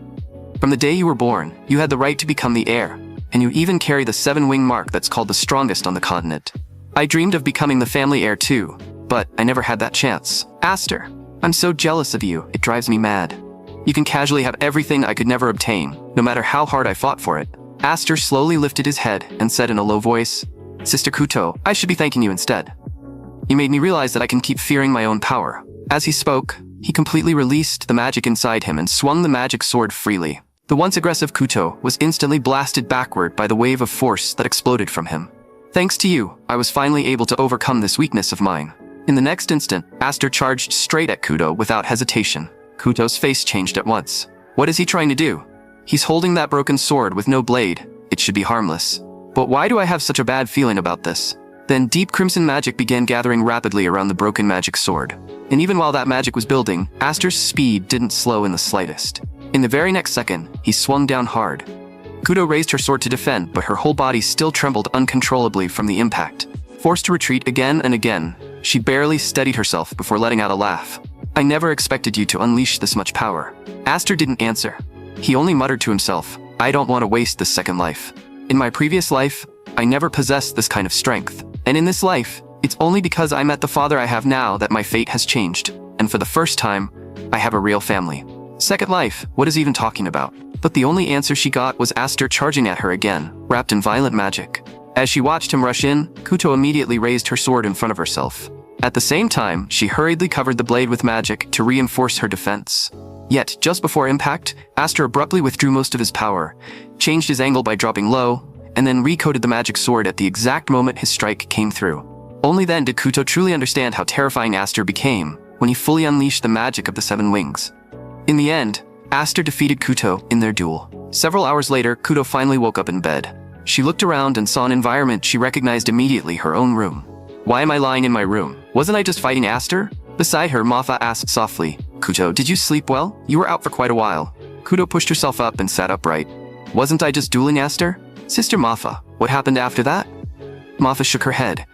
From the day you were born, you had the right to become the heir, and you even carry the 7-wing mark that's called the strongest on the continent. I dreamed of becoming the family heir too, but I never had that chance. Aster, I'm so jealous of you, it drives me mad. You can casually have everything I could never obtain, no matter how hard I fought for it. Aster slowly lifted his head and said in a low voice, Sister Kuto, I should be thanking you instead. You made me realize that I can keep fearing my own power. As he spoke, he completely released the magic inside him and swung the magic sword freely. The once aggressive Kuto was instantly blasted backward by the wave of force that exploded from him. Thanks to you, I was finally able to overcome this weakness of mine. In the next instant, Aster charged straight at Kuto without hesitation. Kuto's face changed at once. What is he trying to do? He's holding that broken sword with no blade. It should be harmless. But why do I have such a bad feeling about this? Then deep crimson magic began gathering rapidly around the broken magic sword. And even while that magic was building, Aster's speed didn't slow in the slightest. In the very next second, he swung down hard. Kuto raised her sword to defend, but her whole body still trembled uncontrollably from the impact. Forced to retreat again and again, she barely steadied herself before letting out a laugh. I never expected you to unleash this much power. Aster didn't answer. He only muttered to himself, I don't want to waste this second life. In my previous life, I never possessed this kind of strength. And in this life, it's only because I met the father I have now that my fate has changed. And for the first time, I have a real family. Second life, what is he even talking about? But the only answer she got was Aster charging at her again, wrapped in violent magic. As she watched him rush in, Kuto immediately raised her sword in front of herself. At the same time, she hurriedly covered the blade with magic to reinforce her defense. Yet, just before impact, Aster abruptly withdrew most of his power, changed his angle by dropping low, and then recoded the magic sword at the exact moment his strike came through. Only then did Kuto truly understand how terrifying Aster became when he fully unleashed the magic of the 7 wings. In the end, Aster defeated Kuto in their duel. Several hours later, Kuto finally woke up in bed. She looked around and saw an environment she recognized immediately, her own room. Why am I lying in my room? Wasn't I just fighting Aster? Beside her, Manhwa asked softly, Kuto, did you sleep well? You were out for quite a while. Kuto pushed herself up and sat upright. Wasn't I just dueling Aster? Sister Manhwa, what happened after that? Manhwa shook her head.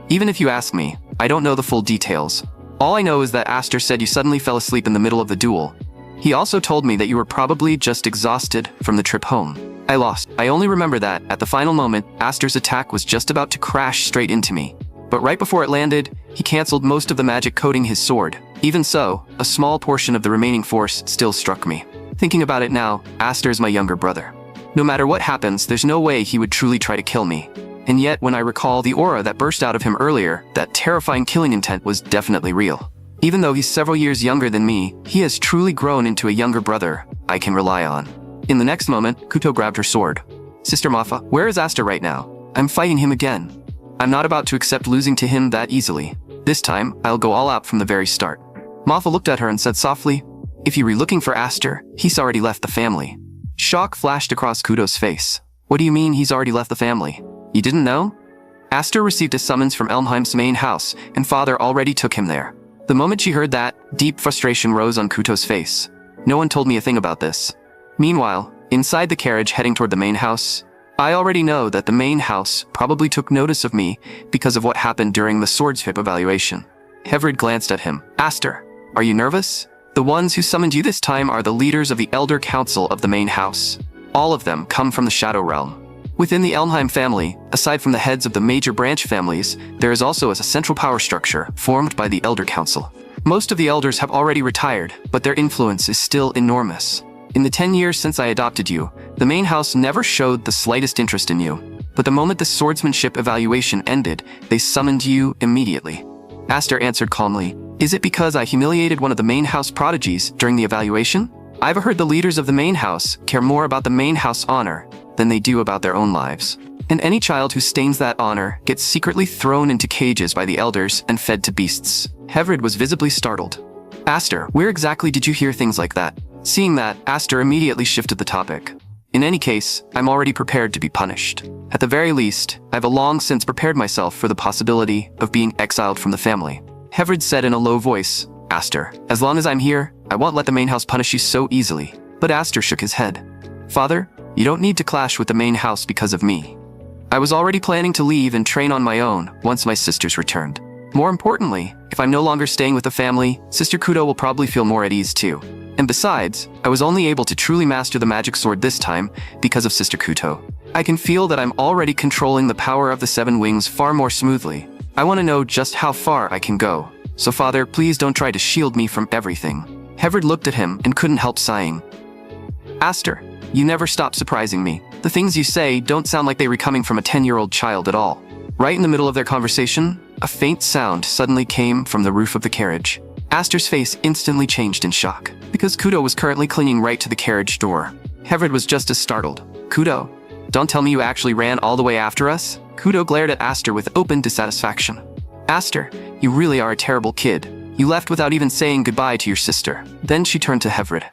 Even if you ask me, I don't know the full details. All I know is that Aster said you suddenly fell asleep in the middle of the duel. He also told me that you were probably just exhausted from the trip home. I lost. I only remember that, at the final moment, Aster's attack was just about to crash straight into me. But right before it landed, he canceled most of the magic coating his sword. Even so, a small portion of the remaining force still struck me. Thinking about it now, Aster is my younger brother. No matter what happens, there's no way he would truly try to kill me. And yet, when I recall the aura that burst out of him earlier, that terrifying killing intent was definitely real. Even though he's several years younger than me, he has truly grown into a younger brother I can rely on. In the next moment, Kuto grabbed her sword. Sister Manhwa, where is Aster right now? I'm fighting him again. I'm not about to accept losing to him that easily. This time, I'll go all out from the very start. Manhwa looked at her and said softly, if you were looking for Aster, he's already left the family. Shock flashed across Kuto's face. What do you mean he's already left the family? You didn't know? Aster received a summons from Elmheim's main house, and father already took him there. The moment she heard that, deep frustration rose on Kuto's face. No one told me a thing about this. Meanwhile, inside the carriage heading toward the main house, I already know that the main house probably took notice of me because of what happened during the swordsmanship evaluation. Heverid glanced at him. Aster, are you nervous? The ones who summoned you this time are the leaders of the Elder Council of the main house. All of them come from the Shadow Realm. Within the Elmheim family, aside from the heads of the major branch families, there is also a central power structure formed by the Elder Council. Most of the elders have already retired, but their influence is still enormous. In the 10 years since I adopted you, the main house never showed the slightest interest in you. But the moment the swordsmanship evaluation ended, they summoned you immediately. Aster answered calmly, "Is it because I humiliated one of the main house prodigies during the evaluation? I've heard the leaders of the main house care more about the main house honor than they do about their own lives. And any child who stains that honor gets secretly thrown into cages by the elders and fed to beasts." Heverid was visibly startled. "Aster, where exactly did you hear things like that?" Seeing that, Aster immediately shifted the topic. "In any case, I'm already prepared to be punished. At the very least, I've long since prepared myself for the possibility of being exiled from the family." Heverid said in a low voice, "Aster, as long as I'm here, I won't let the main house punish you so easily." But Aster shook his head. "Father, you don't need to clash with the main house because of me. I was already planning to leave and train on my own once my sisters returned. More importantly, if I'm no longer staying with the family, Sister Kudo will probably feel more at ease too. And besides, I was only able to truly master the magic sword this time because of Sister Kuto. I can feel that I'm already controlling the power of the 7 wings far more smoothly. I want to know just how far I can go. So Father, please don't try to shield me from everything." Heverid looked at him and couldn't help sighing. "Aster, you never stop surprising me. The things you say don't sound like they were coming from a 10-year-old child at all." Right in the middle of their conversation, a faint sound suddenly came from the roof of the carriage. Aster's face instantly changed in shock, because Kudo was currently clinging right to the carriage door. Heverid was just as startled. "Kudo, don't tell me you actually ran all the way after us?" Kudo glared at Aster with open dissatisfaction. "Aster, you really are a terrible kid. You left without even saying goodbye to your sister." Then she turned to Heverid.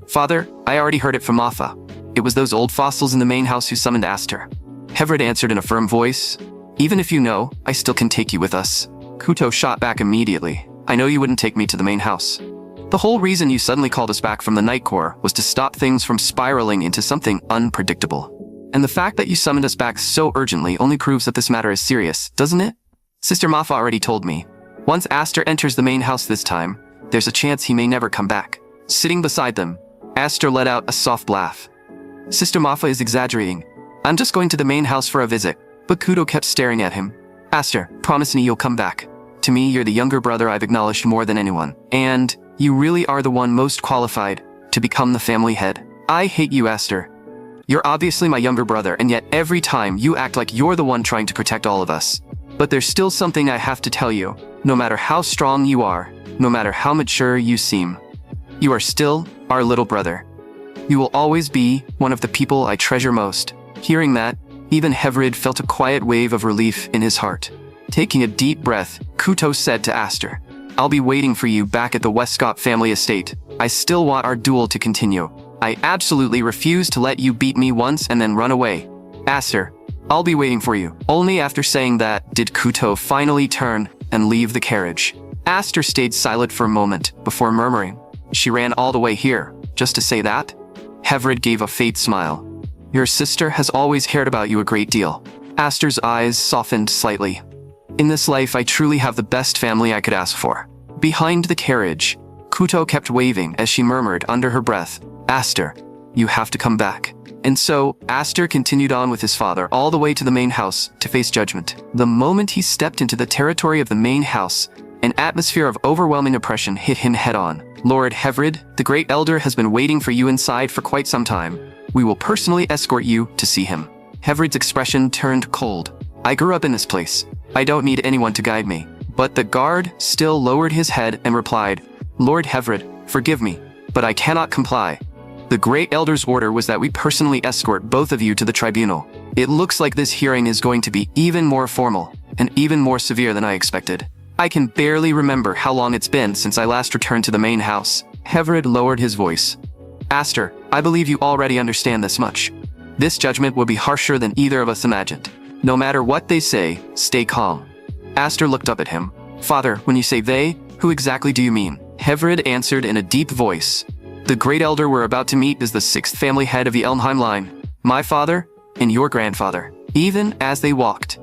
"Father, I already heard it from Manhwa. It was those old fossils in the main house who summoned Aster." Heverid answered in a firm voice, "Even if you know, I still can take you with us." Kuto shot back immediately. "I know you wouldn't take me to the main house. The whole reason you suddenly called us back from the Night Corps was to stop things from spiraling into something unpredictable. And the fact that you summoned us back so urgently only proves that this matter is serious, doesn't it? Sister Manhwa already told me. Once Aster enters the main house this time, there's a chance he may never come back." Sitting beside them, Aster let out a soft laugh. "Sister Manhwa is exaggerating. I'm just going to the main house for a visit." But Kudo kept staring at him. "Aster, promise me you'll come back. To me, you're the younger brother I've acknowledged more than anyone. And you really are the one most qualified to become the family head. I hate you, Aster. You're obviously my younger brother, and yet every time you act like you're the one trying to protect all of us. But there's still something I have to tell you. No matter how strong you are, no matter how mature you seem, you are still our little brother. You will always be one of the people I treasure most." Hearing that, even Heverid felt a quiet wave of relief in his heart. Taking a deep breath, Kuto said to Aster, "I'll be waiting for you back at the Westcott family estate. I still want our duel to continue. I absolutely refuse to let you beat me once and then run away. Aster, I'll be waiting for you." Only after saying that did Kuto finally turn and leave the carriage. Aster stayed silent for a moment before murmuring, "She ran all the way here, just to say that?" Heverid gave a faint smile. "Your sister has always cared about you a great deal." Aster's eyes softened slightly. "In this life, I truly have the best family I could ask for." Behind the carriage, Kuto kept waving as she murmured under her breath, "Aster, you have to come back." And so, Aster continued on with his father all the way to the main house to face judgment. The moment he stepped into the territory of the main house, an atmosphere of overwhelming oppression hit him head-on. "Lord Heverid, the Great Elder has been waiting for you inside for quite some time. We will personally escort you to see him." Heverid's expression turned cold. "I grew up in this place. I don't need anyone to guide me." But the guard still lowered his head and replied, "Lord Heverid, forgive me, but I cannot comply. The Great Elder's order was that we personally escort both of you to the tribunal. It looks like this hearing is going to be even more formal and even more severe than I expected. I can barely remember how long it's been since I last returned to the main house." Heverid lowered his voice. "Aster, I believe you already understand this much. This judgment will be harsher than either of us imagined. No matter what they say, stay calm." Aster looked up at him. "Father, when you say they, who exactly do you mean?" Heverid answered in a deep voice. "The Great Elder we're about to meet is the 6th family head of the Elmheim line, my father and your grandfather." Even as they walked,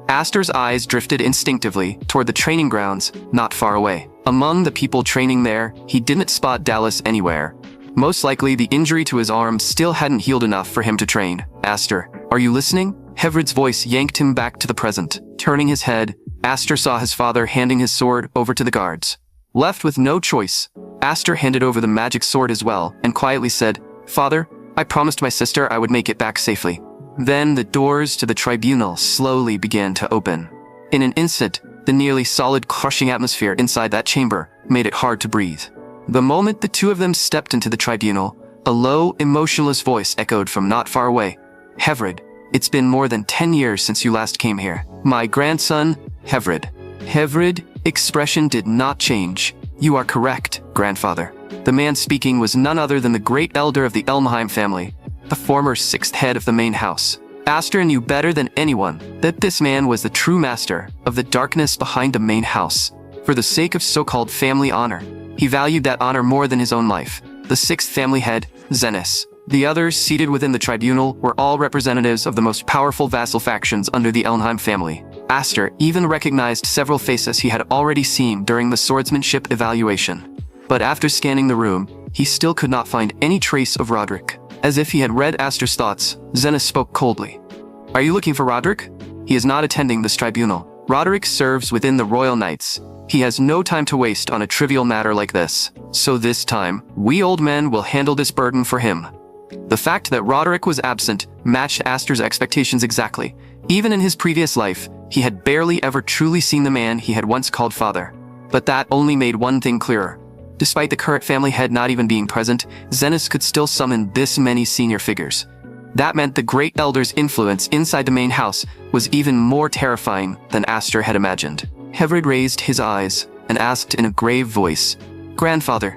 Aster's eyes drifted instinctively toward the training grounds, not far away. Among the people training there, he didn't spot Dallas anywhere. Most likely, the injury to his arm still hadn't healed enough for him to train. Aster, are you listening? Heverid's voice yanked him back to the present. Turning his head, Aster saw his father handing his sword over to the guards. Left with no choice, Aster handed over the magic sword as well and quietly said, "Father, I promised my sister I would make it back safely." Then the doors to the tribunal slowly began to open. In an instant, the nearly solid, crushing atmosphere inside that chamber made it hard to breathe. The moment the two of them stepped into the tribunal, a low, emotionless voice echoed from not far away. "Heverid, it's been more than 10 years since you last came here. My grandson, Heverid." Heverid expression did not change. "You are correct, grandfather." The man speaking was none other than the great elder of the Elmheim family, the former sixth head of the main house. Aster knew better than anyone that this man was the true master of the darkness behind the main house. For the sake of so-called family honor, he valued that honor more than his own life. The sixth family head, Zenis. The others seated within the tribunal were all representatives of the most powerful vassal factions under the Elmheim family. Aster even recognized several faces he had already seen during the swordsmanship evaluation. But after scanning the room, he still could not find any trace of Roderick. As if he had read Aster's thoughts, Zenis spoke coldly. "Are you looking for Roderick? He is not attending this tribunal. Roderick serves within the Royal Knights. He has no time to waste on a trivial matter like this. So this time, we old men will handle this burden for him." The fact that Roderick was absent matched Aster's expectations exactly. Even in his previous life, he had barely ever truly seen the man he had once called father. But that only made one thing clearer. Despite the current family head not even being present, Zenis could still summon this many senior figures. That meant the great elder's influence inside the main house was even more terrifying than Aster had imagined. Heverid raised his eyes and asked in a grave voice, "Grandfather,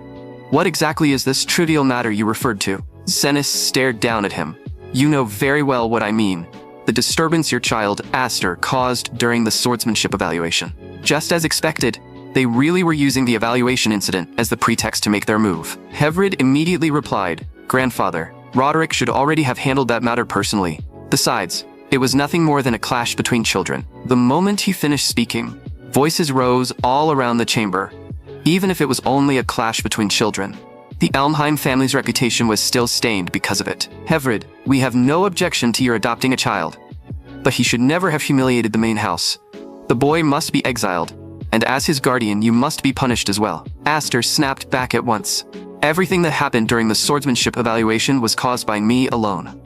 what exactly is this trivial matter you referred to?" Zenis stared down at him. "You know very well what I mean. The disturbance your child, Aster, caused during the swordsmanship evaluation." Just as expected, they really were using the evaluation incident as the pretext to make their move. Heverid immediately replied, "Grandfather, Roderick should already have handled that matter personally. Besides, it was nothing more than a clash between children." The moment he finished speaking, voices rose all around the chamber. Even if it was only a clash between children, the Elmheim family's reputation was still stained because of it. "Heverid, we have no objection to your adopting a child, but he should never have humiliated the main house. The boy must be exiled, and as his guardian you must be punished as well." Aster snapped back at once. "Everything that happened during the swordsmanship evaluation was caused by me alone.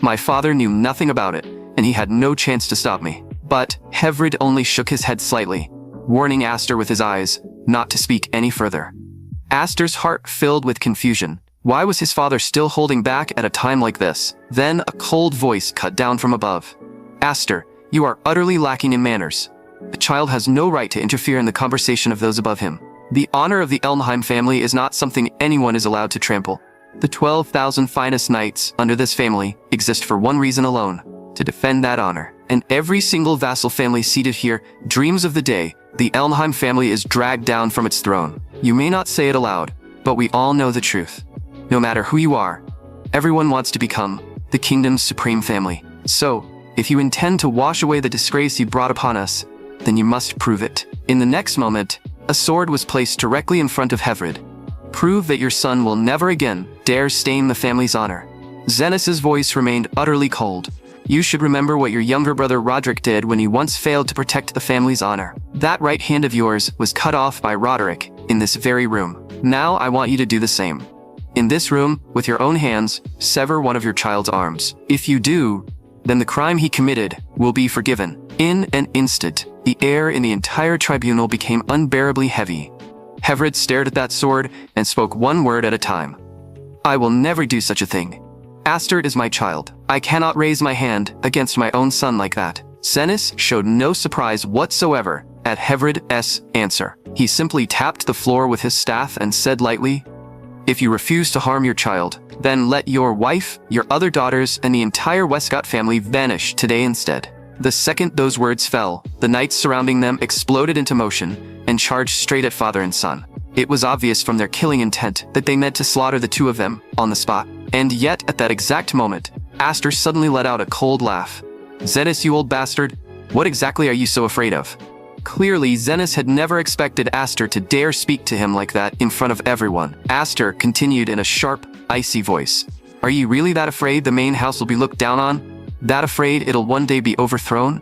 My father knew nothing about it, and he had no chance to stop me." But Heverid only shook his head slightly, warning Aster with his eyes not to speak any further. Aster's heart filled with confusion. Why was his father still holding back at a time like this? Then a cold voice cut down from above. "Aster, you are utterly lacking in manners. The child has no right to interfere in the conversation of those above him. The honor of the Elmheim family is not something anyone is allowed to trample. The 12,000 finest knights under this family exist for one reason alone, to defend that honor. And every single vassal family seated here dreams of the day the Elmheim family is dragged down from its throne. You may not say it aloud, but we all know the truth. No matter who you are, everyone wants to become the kingdom's supreme family. So, if you intend to wash away the disgrace you brought upon us, then you must prove it." In the next moment, a sword was placed directly in front of Heverid. "Prove that your son will never again dare stain the family's honor." Zenis's voice remained utterly cold. "You should remember what your younger brother Roderick did when he once failed to protect the family's honor. That right hand of yours was cut off by Roderick in this very room. Now I want you to do the same. In this room, with your own hands, sever one of your child's arms. If you do, then the crime he committed will be forgiven." In an instant, the air in the entire tribunal became unbearably heavy. Heverid stared at that sword and spoke one word at a time. "I will never do such a thing. Aster is my child. I cannot raise my hand against my own son like that." Zenis showed no surprise whatsoever at Heverid's answer. He simply tapped the floor with his staff and said lightly, "If you refuse to harm your child, then let your wife, your other daughters, and the entire Westcott family vanish today instead." The second those words fell, the knights surrounding them exploded into motion and charged straight at father and son. It was obvious from their killing intent that they meant to slaughter the two of them on the spot. And yet, at that exact moment, Aster suddenly let out a cold laugh. "Zenis, you old bastard, What exactly are you so afraid of? Clearly, Zenas had never expected Aster to dare speak to him like that in front of everyone. Aster continued in a sharp, icy voice. Are you really that afraid the main house will be looked down on? That afraid it'll one day be overthrown?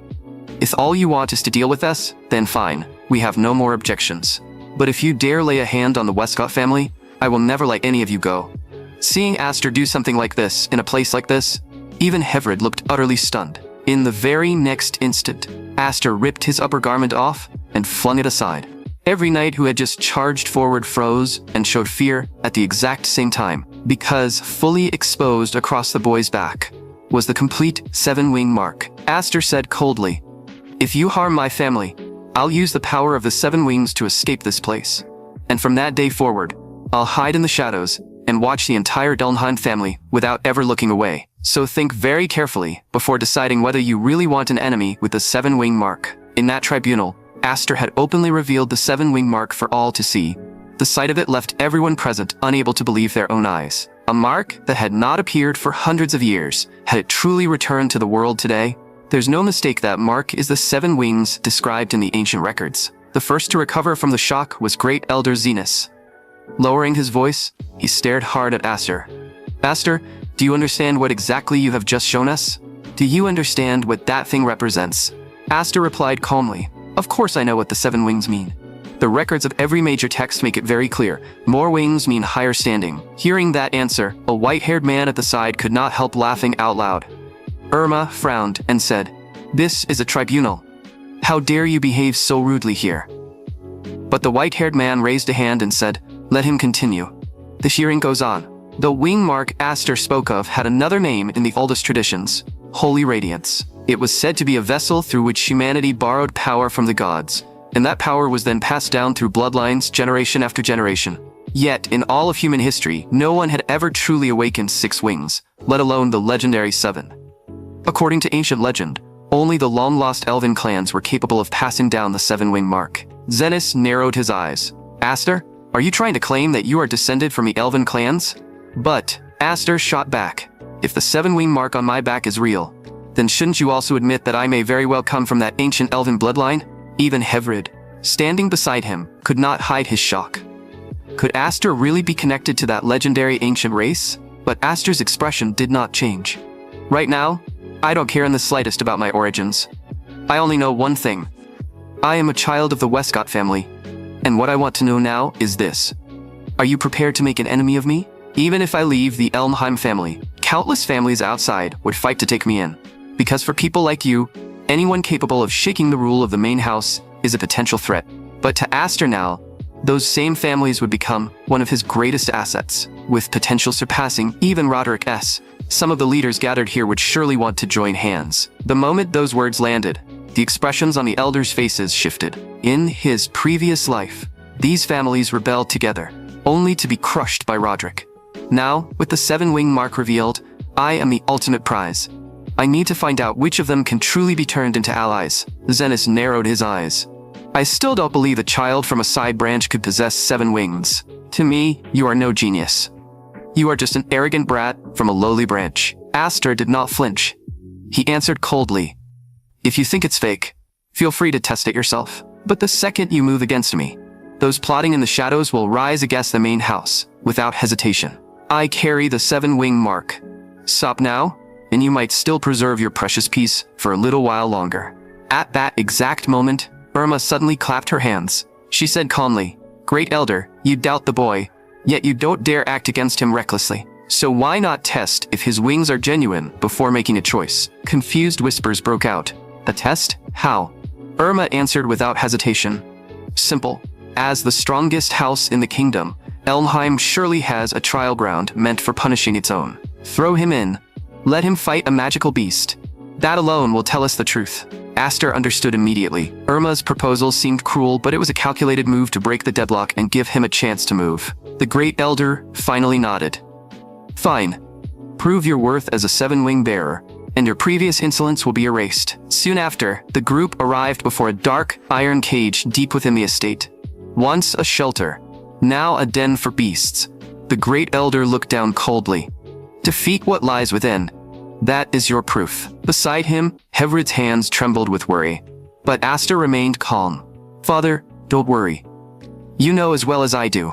If all you want is to deal with us, then fine. We have no more objections. But if you dare lay a hand on the Westcott family, I will never let any of you go. Seeing Aster do something like this in a place like this, even Heir looked utterly stunned. In the very next instant, Aster ripped his upper garment off and flung it aside. Every knight who had just charged forward froze and showed fear at the exact same time, because fully exposed across the boy's back was the complete 7-wing mark. Aster said coldly, "If you harm my family, I'll use the power of the 7 wings to escape this place. And from that day forward, I'll hide in the shadows and watch the entire Elnheim family without ever looking away. So think very carefully before deciding whether you really want an enemy with the 7-wing mark." In that tribunal, Aster had openly revealed the 7-wing mark for all to see. The sight of it left everyone present unable to believe their own eyes. A mark that had not appeared for hundreds of years. Had it truly returned to the world today? There's no mistake that mark is the 7 wings described in the ancient records. The first to recover from the shock was Great Elder Zenas. Lowering his voice, he stared hard at Aster. "Aster, do you understand what exactly you have just shown us? Do you understand what that thing represents?" Aster replied calmly, "Of course I know what the 7 wings mean. The records of every major text make it very clear. More wings mean higher standing." Hearing that answer, a white-haired man at the side could not help laughing out loud. Irma frowned and said, "This is a tribunal. How dare you behave so rudely here?" But the white-haired man raised a hand and said, "Let him continue." The hearing goes on. The wing mark Aster spoke of had another name in the oldest traditions, Holy Radiance. It was said to be a vessel through which humanity borrowed power from the gods, and that power was then passed down through bloodlines generation after generation. Yet, in all of human history, no one had ever truly awakened 6 wings, let alone the legendary 7. According to ancient legend, only the long-lost elven clans were capable of passing down the 7-wing mark. Zenas narrowed his eyes. "Aster, are you trying to claim that you are descended from the elven clans?" But Aster shot back. "If the 7-wing mark on my back is real, then shouldn't you also admit that I may very well come from that ancient elven bloodline?" Even Heir, standing beside him, could not hide his shock. Could Aster really be connected to that legendary ancient race? But Aster's expression did not change. "Right now, I don't care in the slightest about my origins. I only know one thing. I am a child of the Westcott family, and what I want to know now is this. Are you prepared to make an enemy of me? Even if I leave the Elnheim family, countless families outside would fight to take me in. Because for people like you, anyone capable of shaking the rule of the main house is a potential threat. But to Aster now, those same families would become one of his greatest assets, with potential surpassing even Roderick S. Some of the leaders gathered here would surely want to join hands." The moment those words landed, the expressions on the elders' faces shifted. In his previous life, these families rebelled together, only to be crushed by Roderick. Now, with the 7-wing mark revealed, I am the ultimate prize. I need to find out which of them can truly be turned into allies. Zenas narrowed his eyes. "I still don't believe a child from a side branch could possess 7 wings. To me, you are no genius. You are just an arrogant brat from a lowly branch." Aster did not flinch. He answered coldly, "If you think it's fake, feel free to test it yourself. But the second you move against me, those plotting in the shadows will rise against the main house, without hesitation. I carry the 7-wing mark. Stop now, and you might still preserve your precious peace for a little while longer." At that exact moment, Irma suddenly clapped her hands. She said calmly, "Great Elder, you doubt the boy, yet you don't dare act against him recklessly. So why not test if his wings are genuine before making a choice?" Confused whispers broke out. "A test? How?" Irma answered without hesitation. "Simple. As the strongest house in the kingdom, Elnheim surely has a trial ground meant for punishing its own. Throw him in. Let him fight a magical beast. That alone will tell us the truth." Aster understood immediately. Irma's proposal seemed cruel, but it was a calculated move to break the deadlock and give him a chance to move. The Great Elder finally nodded. "Fine. Prove your worth as a 7-wing bearer, and your previous insolence will be erased." Soon after, the group arrived before a dark, iron cage deep within the estate. Once a shelter, now a den for beasts. The Great Elder looked down coldly. "Defeat what lies within. That is your proof. Beside him, Hevrid's hands trembled with worry. But Aster remained calm. Father, don't worry. You know as well as I do.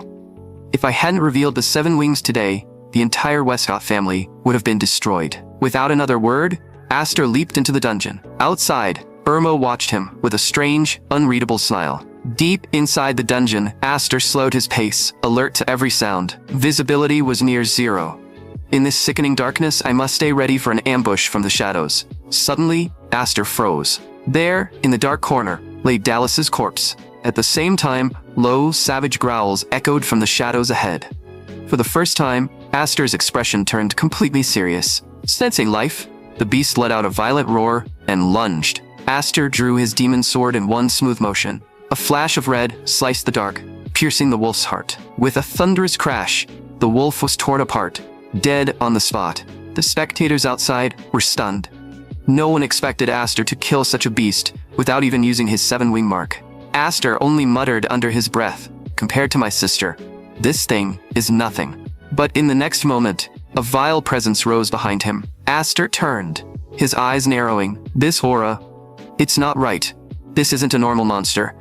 If I hadn't revealed the 7 wings today, the entire Westcott family would have been destroyed. Without another word, Aster leaped into the dungeon. Outside, Irma watched him with a strange, unreadable smile. Deep inside the dungeon, Aster slowed his pace, alert to every sound. Visibility was near 0. In this sickening darkness, I must stay ready for an ambush from the shadows. Suddenly, Aster froze. There, in the dark corner, lay Dallas's corpse. At the same time, low, savage growls echoed from the shadows ahead. For the first time, Aster's expression turned completely serious. Sensing life, the beast let out a violent roar and lunged. Aster drew his demon sword in one smooth motion. A flash of red sliced the dark, piercing the wolf's heart. With a thunderous crash, the wolf was torn apart, dead on the spot. The spectators outside were stunned. No one expected Aster to kill such a beast without even using his 7-wing mark. Aster only muttered under his breath, "Compared to my sister, this thing is nothing." But in the next moment, a vile presence rose behind him. Aster turned, his eyes narrowing. This horror, it's not right. This isn't a normal monster.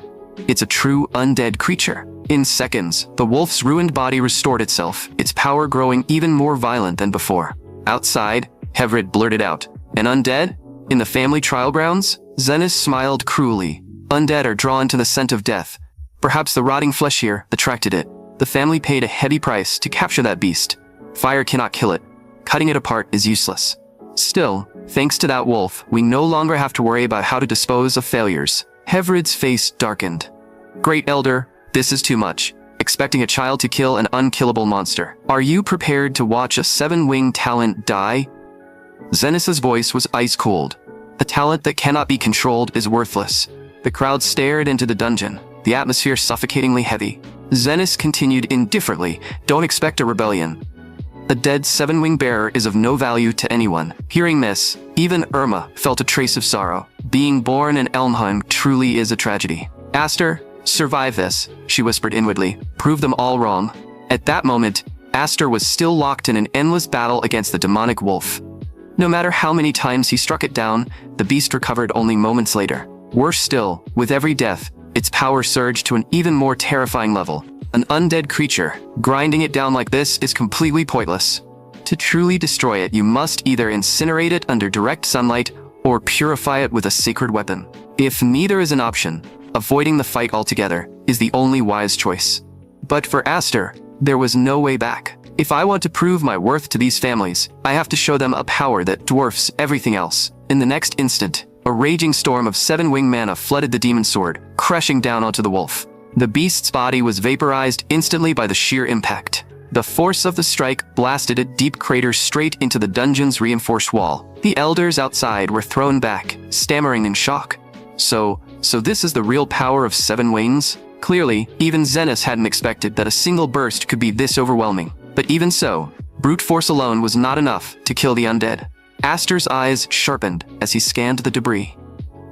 It's a true undead creature. In seconds, the wolf's ruined body restored itself, its power growing even more violent than before. Outside, Hevrid blurted out, "An undead? In the family trial grounds?" Zenis smiled cruelly. Undead are drawn to the scent of death. Perhaps the rotting flesh here attracted it. The family paid a heavy price to capture that beast. Fire cannot kill it. Cutting it apart is useless. Still, thanks to that wolf, we no longer have to worry about how to dispose of failures. Hevrid's face darkened. Great Elder, this is too much. Expecting a child to kill an unkillable monster. Are you prepared to watch a 7-wing talent die? Zenis's voice was ice-cold. A talent that cannot be controlled is worthless. The crowd stared into the dungeon, the atmosphere suffocatingly heavy. Zenis continued indifferently, "Don't expect a rebellion. A dead 7-wing bearer is of no value to anyone." Hearing this, even Irma felt a trace of sorrow. Being born in Elmheim truly is a tragedy. "Aster, survive this," she whispered inwardly. "Prove them all wrong." At that moment, Aster was still locked in an endless battle against the demonic wolf. No matter how many times he struck it down, the beast recovered only moments later. Worse still, with every death, its power surged to an even more terrifying level. An undead creature, grinding it down like this is completely pointless. To truly destroy it, you must either incinerate it under direct sunlight or purify it with a sacred weapon. If neither is an option, avoiding the fight altogether is the only wise choice. But for Aster, there was no way back. If I want to prove my worth to these families, I have to show them a power that dwarfs everything else. In the next instant, a raging storm of 7-wing mana flooded the demon sword, crashing down onto the wolf. The beast's body was vaporized instantly by the sheer impact. The force of the strike blasted a deep crater straight into the dungeon's reinforced wall. The elders outside were thrown back, stammering in shock. So this is the real power of 7 wings? Clearly, even Zenis hadn't expected that a single burst could be this overwhelming. But even so, brute force alone was not enough to kill the undead. Aster's eyes sharpened as he scanned the debris.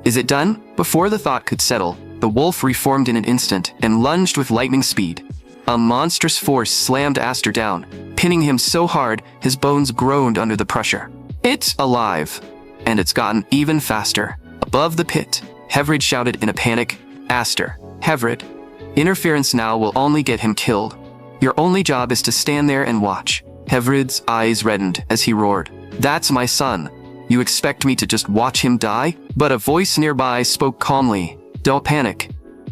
Is it done? Before the thought could settle, the wolf reformed in an instant and lunged with lightning speed. A monstrous force slammed Aster down, pinning him so hard his bones groaned under the pressure. It's alive, and it's gotten even faster. Above the pit, Hevrid shouted in a panic, "Aster, Hevrid, interference now will only get him killed. Your only job is to stand there and watch." Hevrid's eyes reddened as he roared, "That's my son. You expect me to just watch him die?" But a voice nearby spoke calmly, "Don't panic.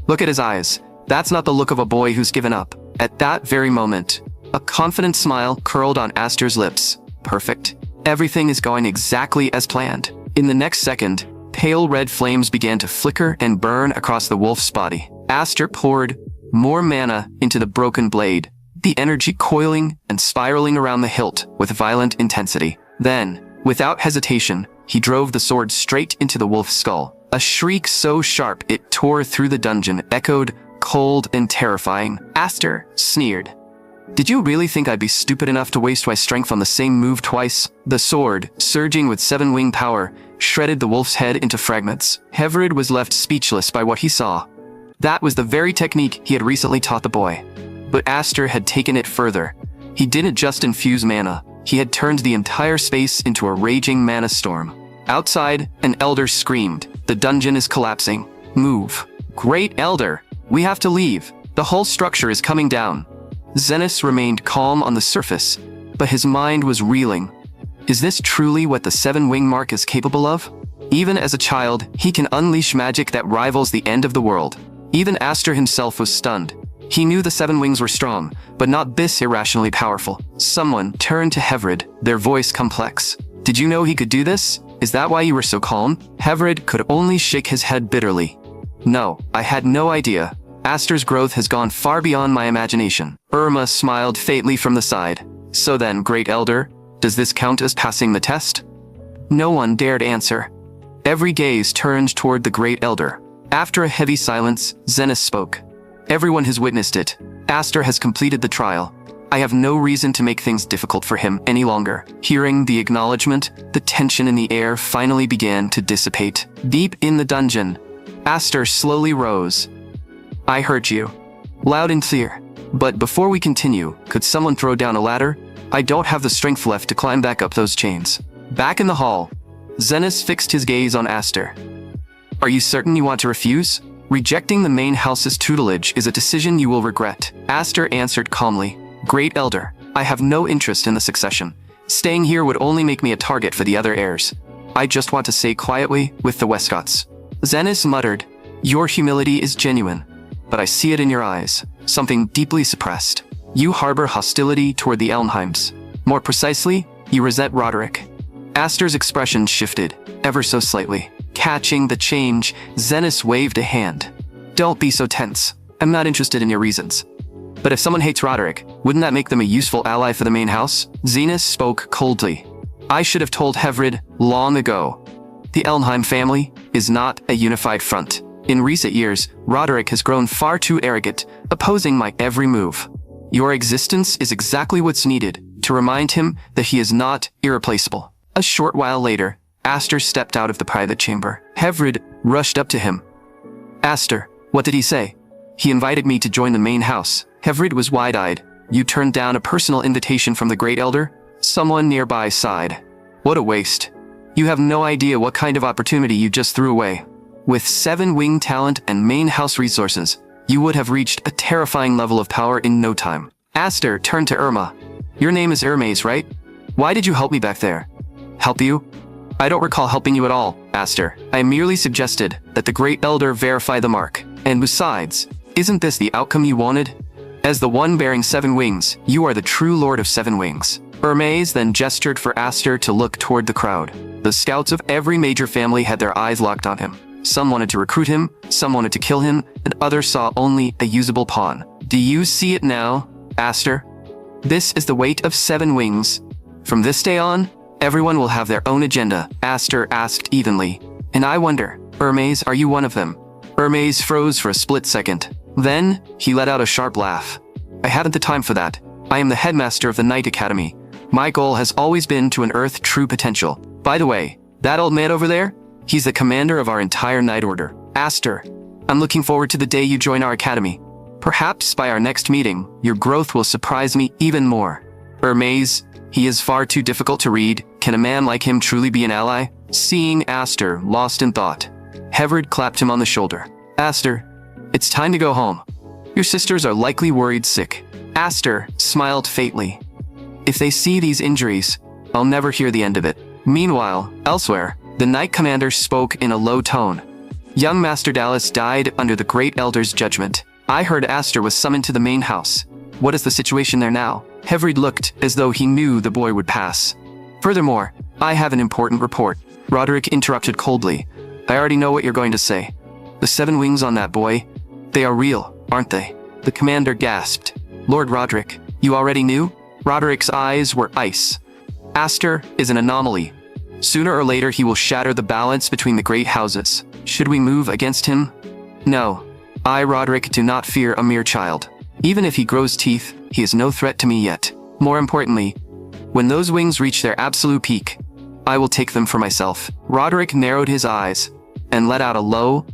Look at his eyes. That's not the look of a boy who's given up." At that very moment, a confident smile curled on Aster's lips. Perfect. Everything is going exactly as planned. In the next second, pale red flames began to flicker and burn across the wolf's body. Aster poured more mana into the broken blade, the energy coiling and spiraling around the hilt with violent intensity. Then, without hesitation, he drove the sword straight into the wolf's skull. A shriek so sharp it tore through the dungeon echoed, cold and terrifying. Aster sneered. "Did you really think I'd be stupid enough to waste my strength on the same move twice?" The sword, surging with 7-wing power, shredded the wolf's head into fragments. Hevrid was left speechless by what he saw. That was the very technique he had recently taught the boy. But Aster had taken it further. He didn't just infuse mana. He had turned the entire space into a raging mana storm. Outside, an elder screamed. The dungeon is collapsing. Move. Great Elder, we have to leave. The whole structure is coming down. Zenith remained calm on the surface, but his mind was reeling. Is this truly what the seven-wing mark is capable of? Even as a child, he can unleash magic that rivals the end of the world. Even Aster himself was stunned. He knew the seven wings were strong, but not this irrationally powerful. Someone turned to Hevrid, their voice complex. Did you know he could do this? Is that why you were so calm? Hevrid could only shake his head bitterly. No, I had no idea. Aster's growth has gone far beyond my imagination. Irma smiled faintly from the side. So then, Great Elder, does this count as passing the test? No one dared answer. Every gaze turned toward the Great Elder. After a heavy silence, Zenith spoke. Everyone has witnessed it. Aster has completed the trial. I have no reason to make things difficult for him any longer. Hearing the acknowledgement, the tension in the air finally began to dissipate. Deep in the dungeon, Aster slowly rose. I heard you. Loud and clear. But before we continue, could someone throw down a ladder? I don't have the strength left to climb back up those chains. Back in the hall, Zenith fixed his gaze on Aster. Are you certain you want to refuse? Rejecting the main house's tutelage is a decision you will regret. Aster answered calmly. Great Elder, I have no interest in the succession. Staying here would only make me a target for the other heirs. I just want to stay quietly with the Westcotts. Zenith muttered, your humility is genuine, but I see it in your eyes, something deeply suppressed. You harbor hostility toward the Elmheims. More precisely, you resent Roderick. Aster's expression shifted, ever so slightly. Catching the change, Zenith waved a hand. Don't be so tense. I'm not interested in your reasons. But if someone hates Roderick, wouldn't that make them a useful ally for the main house? Zenith spoke coldly. I should have told Hevrid long ago. The Elmheim family is not a unified front. In recent years, Roderick has grown far too arrogant, opposing my every move. Your existence is exactly what's needed to remind him that he is not irreplaceable. A short while later, Aster stepped out of the private chamber. Hevrid rushed up to him. Aster, what did he say? He invited me to join the main house. Hevrid was wide-eyed. You turned down a personal invitation from the Great Elder? Someone nearby sighed. What a waste. You have no idea what kind of opportunity you just threw away. With 7-wing talent and main house resources, you would have reached a terrifying level of power in no time. Aster turned to Irma. Your name is Hermes, right? Why did you help me back there? Help you? I don't recall helping you at all, Aster. I merely suggested that the Great Elder verify the mark. And besides, isn't this the outcome you wanted? As the one bearing 7 wings, you are the true Lord of 7 wings. Hermes then gestured for Aster to look toward the crowd. The scouts of every major family had their eyes locked on him. Some wanted to recruit him, some wanted to kill him, and others saw only a usable pawn. Do you see it now, Aster? This is the weight of 7 wings. From this day on, everyone will have their own agenda, Aster asked evenly. And I wonder, Hermes, are you one of them? Hermes froze for a split second. Then, he let out a sharp laugh. I haven't the time for that. I am the headmaster of the Knight Academy. My goal has always been to unearth true potential. By the way, that old man over there? He's the commander of our entire Knight Order. Aster, I'm looking forward to the day you join our academy. Perhaps by our next meeting, your growth will surprise me even more. Hermes, he is far too difficult to read. Can a man like him truly be an ally? Seeing Aster lost in thought, Hevrid clapped him on the shoulder. Aster, it's time to go home. Your sisters are likely worried sick. Aster smiled faintly. If they see these injuries, I'll never hear the end of it. Meanwhile, elsewhere, the Knight Commander spoke in a low tone. Young Master Dallas died under the Great Elder's judgment. I heard Aster was summoned to the main house. What is the situation there now? Hevrid looked as though he knew the boy would pass. Furthermore, I have an important report. Roderick interrupted coldly. I already know what you're going to say. The 7 wings on that boy, they are real, aren't they? The commander gasped. Lord Roderick, you already knew? Roderick's eyes were ice. Aster is an anomaly. Sooner or later he will shatter the balance between the great houses. Should we move against him? No. I, Roderick, do not fear a mere child. Even if he grows teeth, he is no threat to me yet. More importantly, when those wings reach their absolute peak, I will take them for myself. Roderick narrowed his eyes and let out a low,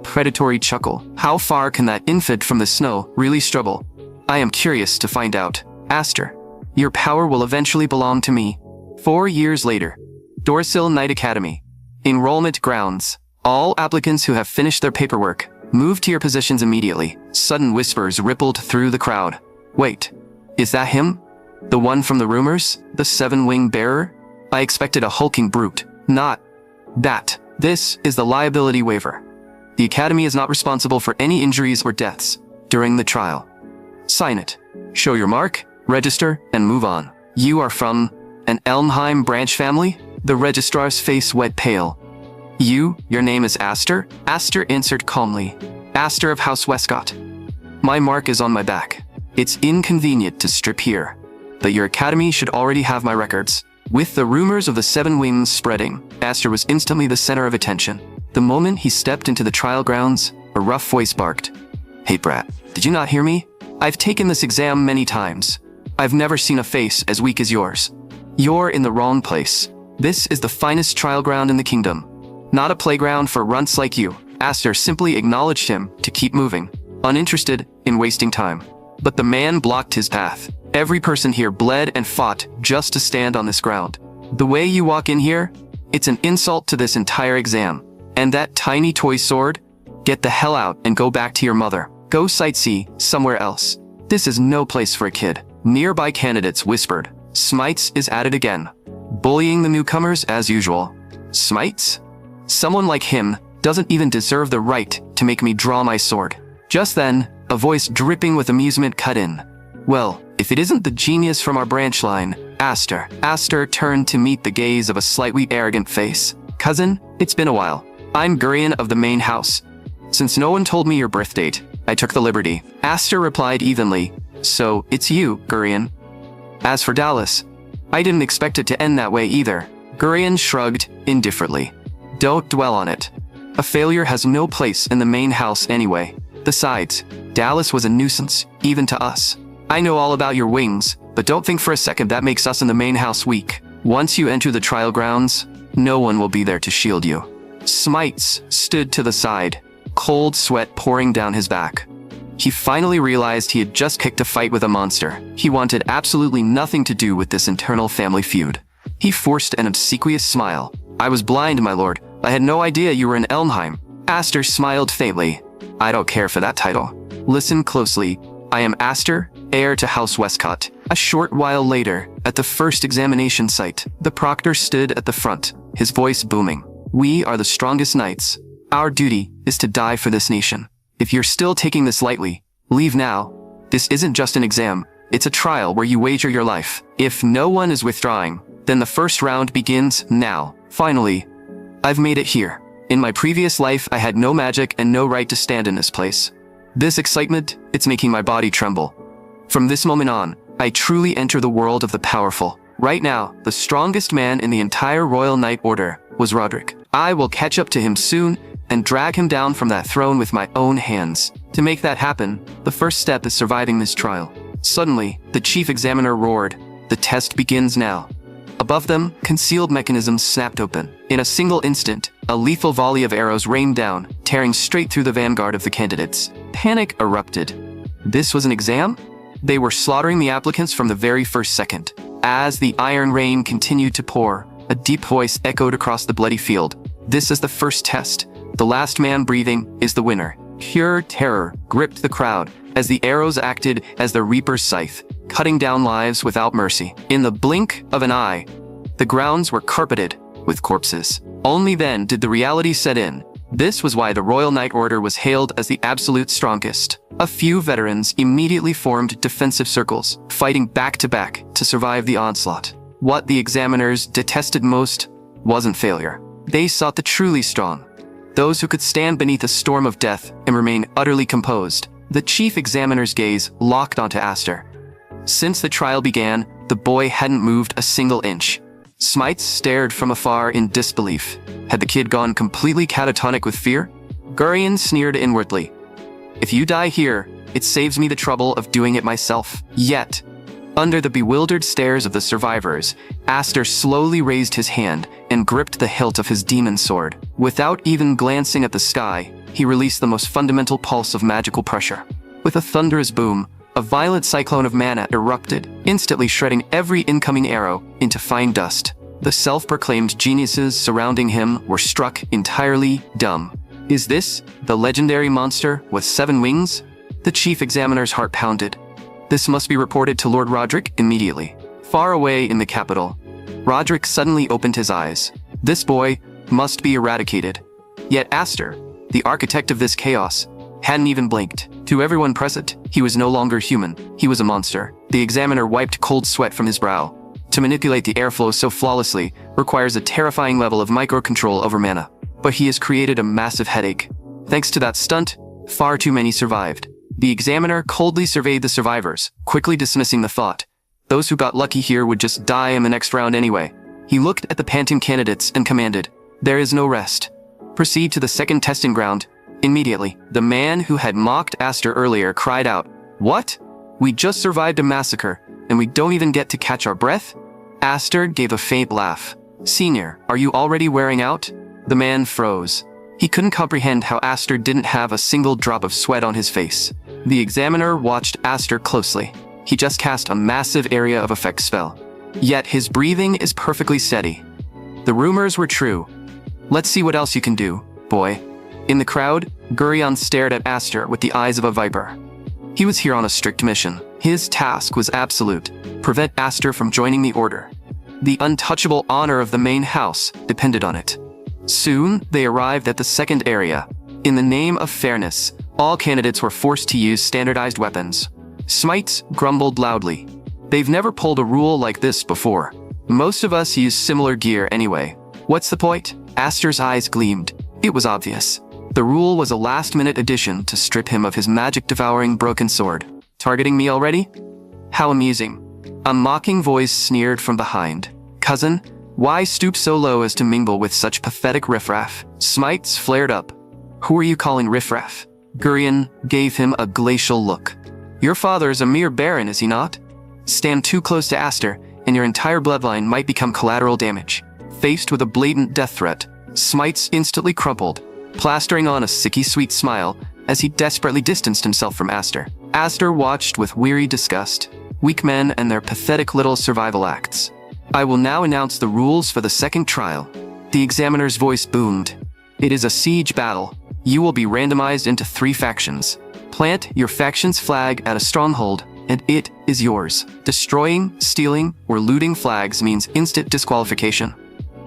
predatory chuckle. How far can that infant from the snow really struggle? I am curious to find out. Aster, Your power will eventually belong to me. 4 years later. Dorsil Knight Academy. Enrollment grounds. All applicants who have finished their paperwork, move to your positions immediately. Sudden whispers rippled through the crowd. Wait, is that him? The one from the rumors? The 7-wing bearer? I expected a hulking brute. Not that. This is the liability waiver. The Academy is not responsible for any injuries or deaths during the trial. Sign it. Show your mark, register, and move on. You are from an Elmheim branch family? The registrar's face went pale. Your name is Aster? Aster answered calmly. Aster of House Westcott. My mark is on my back. It's inconvenient to strip here, but your academy should already have my records. With the rumors of the 7 wings spreading, Aster was instantly the center of attention. The moment he stepped into the trial grounds, a rough voice barked. Hey brat, did you not hear me? I've taken this exam many times. I've never seen a face as weak as yours. You're in the wrong place. This is the finest trial ground in the kingdom. Not a playground for runts like you. Aster simply acknowledged him to keep moving, uninterested in wasting time. But the man blocked his path. Every person here bled and fought just to stand on this ground. The way you walk in here, it's an insult to this entire exam. And that tiny toy sword? Get the hell out and go back to your mother. Go sightsee somewhere else. This is no place for a kid. Nearby candidates whispered. Smites is at it again. Bullying the newcomers as usual. Smites? Someone like him doesn't even deserve the right to make me draw my sword. Just then, a voice dripping with amusement cut in. Well, if it isn't the genius from our branch line, Aster. Aster turned to meet the gaze of a slightly arrogant face. Cousin, it's been a while. I'm Gurion of the main house. Since no one told me your birth date, I took the liberty. Aster replied evenly. So, it's you, Gurion. As for Dallas, I didn't expect it to end that way either. Gurion shrugged indifferently. Don't dwell on it. A failure has no place in the main house anyway. Besides, Dallas was a nuisance, even to us. I know all about your wings, but don't think for a second that makes us in the main house weak. Once you enter the trial grounds, no one will be there to shield you. Smites stood to the side, cold sweat pouring down his back. He finally realized he had just kicked a fight with a monster. He wanted absolutely nothing to do with this internal family feud. He forced an obsequious smile. I was blind, my lord. I had no idea you were in Elmheim. Aster smiled faintly. I don't care for that title. Listen closely. I am Aster, heir to House Westcott. A short while later, at the first examination site, the proctor stood at the front, his voice booming. We are the strongest knights. Our duty is to die for this nation. If you're still taking this lightly, leave now. This isn't just an exam. It's a trial where you wager your life. If no one is withdrawing, then the first round begins now. Finally, I've made it here. In my previous life, I had no magic and no right to stand in this place. This excitement, it's making my body tremble. From this moment on, I truly enter the world of the powerful. Right now, the strongest man in the entire Royal Knight Order was Roderick. I will catch up to him soon and drag him down from that throne with my own hands. To make that happen, the first step is surviving this trial. Suddenly, the chief examiner roared. The test begins now. Above them, concealed mechanisms snapped open. In a single instant, a lethal volley of arrows rained down, tearing straight through the vanguard of the candidates. Panic erupted. This was an exam? They were slaughtering the applicants from the very first second. As the iron rain continued to pour, a deep voice echoed across the bloody field. This is the first test. The last man breathing is the winner. Pure terror gripped the crowd as the arrows acted as the Reaper's scythe, cutting down lives without mercy. In the blink of an eye, the grounds were carpeted with corpses. Only then did the reality set in. This was why the Royal Knight Order was hailed as the absolute strongest. A few veterans immediately formed defensive circles, fighting back to back to survive the onslaught. What the examiners detested most wasn't failure. They sought the truly strong, those who could stand beneath a storm of death and remain utterly composed. The chief examiner's gaze locked onto Aster. Since the trial began, the boy hadn't moved a single inch. Smites stared from afar in disbelief. Had the kid gone completely catatonic with fear? Gurion sneered inwardly. If you die here, it saves me the trouble of doing it myself. Yet, under the bewildered stares of the survivors, Aster slowly raised his hand and gripped the hilt of his demon sword. Without even glancing at the sky, he released the most fundamental pulse of magical pressure. With a thunderous boom, A violent cyclone of mana erupted, instantly shredding every incoming arrow into fine dust. The self-proclaimed geniuses surrounding him were struck entirely dumb. Is this the legendary monster with 7 wings? The chief examiner's heart pounded. This must be reported to Lord Roderick immediately. Far away in the capital, Roderick suddenly opened his eyes. This boy must be eradicated. Yet Aster, the architect of this chaos, hadn't even blinked. To everyone present, he was no longer human. He was a monster. The examiner wiped cold sweat from his brow. To manipulate the airflow so flawlessly requires a terrifying level of microcontrol over mana. But he has created a massive headache. Thanks to that stunt, far too many survived. The examiner coldly surveyed the survivors, quickly dismissing the thought. Those who got lucky here would just die in the next round anyway. He looked at the panting candidates and commanded, "There is no rest. Proceed to the second testing ground." Immediately, the man who had mocked Aster earlier cried out, "What? We just survived a massacre, and we don't even get to catch our breath?" Aster gave a faint laugh. "Senior, are you already wearing out?" The man froze. He couldn't comprehend how Aster didn't have a single drop of sweat on his face. The examiner watched Aster closely. He just cast a massive area of effect spell. Yet his breathing is perfectly steady. The rumors were true. "Let's see what else you can do, boy." In the crowd, Gurion stared at Aster with the eyes of a viper. He was here on a strict mission. His task was absolute: prevent Aster from joining the Order. The untouchable honor of the main house depended on it. Soon, they arrived at the second area. In the name of fairness, all candidates were forced to use standardized weapons. Smites grumbled loudly. They've never pulled a rule like this before. Most of us use similar gear anyway. What's the point? Aster's eyes gleamed. It was obvious. The rule was a last-minute addition to strip him of his magic-devouring broken sword. Targeting me already? How amusing. A mocking voice sneered from behind. "Cousin, why stoop so low as to mingle with such pathetic riffraff?" Smites flared up. "Who are you calling riffraff?" Gurion gave him a glacial look. "Your father is a mere baron, is he not? Stand too close to Aster, and your entire bloodline might become collateral damage." Faced with a blatant death threat, Smites instantly crumpled, plastering on a sicky sweet smile as he desperately distanced himself from Aster. Aster watched with weary disgust. Weak men and their pathetic little survival acts. "I will now announce the rules for the second trial." The examiner's voice boomed. "It is a siege battle. You will be randomized into 3 factions. Plant your faction's flag at a stronghold, and it is yours. Destroying, stealing, or looting flags means instant disqualification.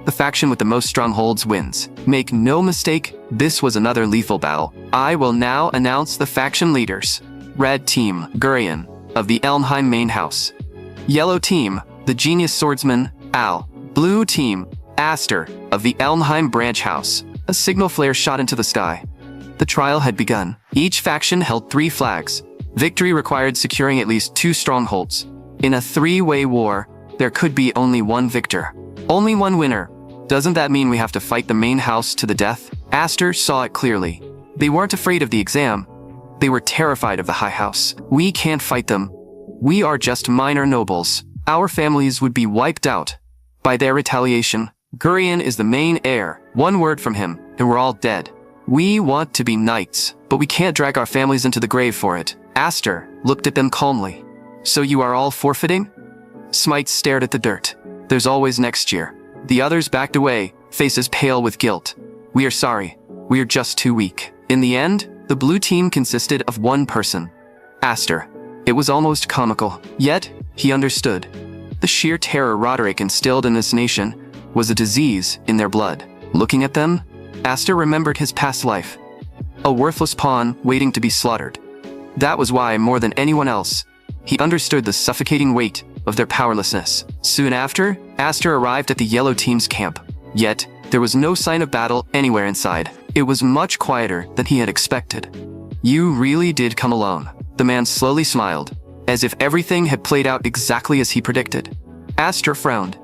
The faction with the most strongholds wins. Make no mistake, this was another lethal battle. I will now announce the faction leaders. Red Team, Gurion, of the Elmheim main house. Yellow Team, the genius swordsman, Al. Blue Team, Aster, of the Elmheim branch house. A signal flare shot into the sky. The trial had begun. Each faction held 3 flags. Victory required securing at least 2 strongholds. In a 3-way war, there could be only one victor. Only one winner. Doesn't that mean we have to fight the main house to the death? Aster saw it clearly. They weren't afraid of the exam. They were terrified of the High House. We can't fight them. We are just minor nobles. Our families would be wiped out by their retaliation. Gurion is the main heir. One word from him, and we're all dead. We want to be knights, but we can't drag our families into the grave for it. Aster looked at them calmly. "So you are all forfeiting?" Smite stared at the dirt. "There's always next year." The others backed away, faces pale with guilt. "We are sorry. We are just too weak." In the end, the blue team consisted of 1 person. Aster. It was almost comical. Yet, he understood. The sheer terror Roderick instilled in this nation was a disease in their blood. Looking at them, Aster remembered his past life. A worthless pawn waiting to be slaughtered. That was why, more than anyone else, he understood the suffocating weight of their powerlessness. Soon after, Aster arrived at the yellow team's camp. Yet, there was no sign of battle anywhere inside. It was much quieter than he had expected. "You really did come alone." The man slowly smiled, as if everything had played out exactly as he predicted. Aster frowned.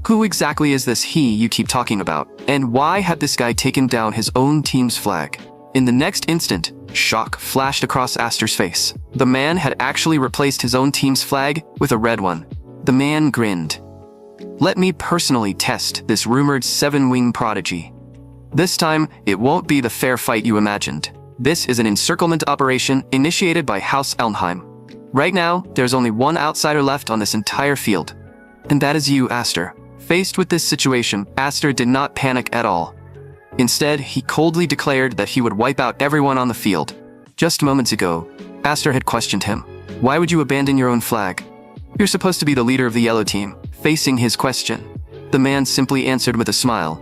"Who exactly is this he you keep talking about? And why had this guy taken down his own team's flag?" In the next instant, shock flashed across Aster's face. The man had actually replaced his own team's flag with a red one. The man grinned. "Let me personally test this rumored 7-wing prodigy. This time, it won't be the fair fight you imagined. This is an encirclement operation initiated by House Elmheim. Right now, there's only one outsider left on this entire field. And that is you, Aster. Faced with this situation, Aster did not panic at all. Instead, he coldly declared that he would wipe out everyone on the field. Just moments ago, Aster had questioned him. Why would you abandon your own flag? You're supposed to be the leader of the yellow team. Facing his question, the man simply answered with a smile.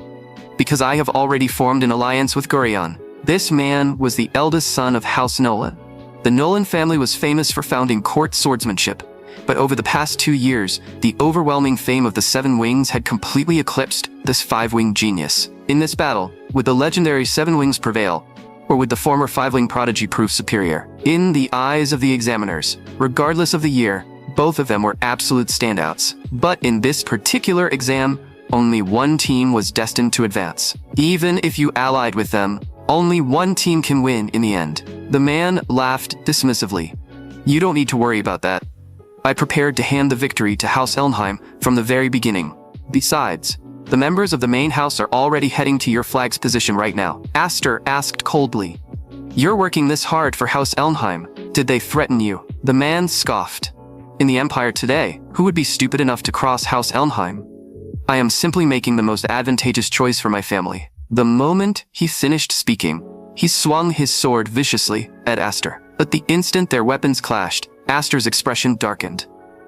Because I have already formed an alliance with Gurion. This man was the eldest son of House Nolan. The Nolan family was famous for founding court swordsmanship, but over the past 2 years, the overwhelming fame of the Seven Wings had completely eclipsed this five-winged genius. In this battle, would the legendary Seven Wings prevail, or would the former five-wing prodigy prove superior? In the eyes of the examiners, regardless of the year, both of them were absolute standouts. But in this particular exam, only one team was destined to advance. Even if you allied with them, only one team can win in the end. The man laughed dismissively. You don't need to worry about that. I prepared to hand the victory to House Elnheim from the very beginning. Besides, the members of the main house are already heading to your flag's position right now. Aster asked coldly. You're working this hard for House Elnheim. Did they threaten you? The man scoffed. In the Empire today, who would be stupid enough to cross House Elnheim? I am simply making the most advantageous choice for my family. The moment he finished speaking, he swung his sword viciously at Aster. But the instant their weapons clashed, Aster's expression darkened.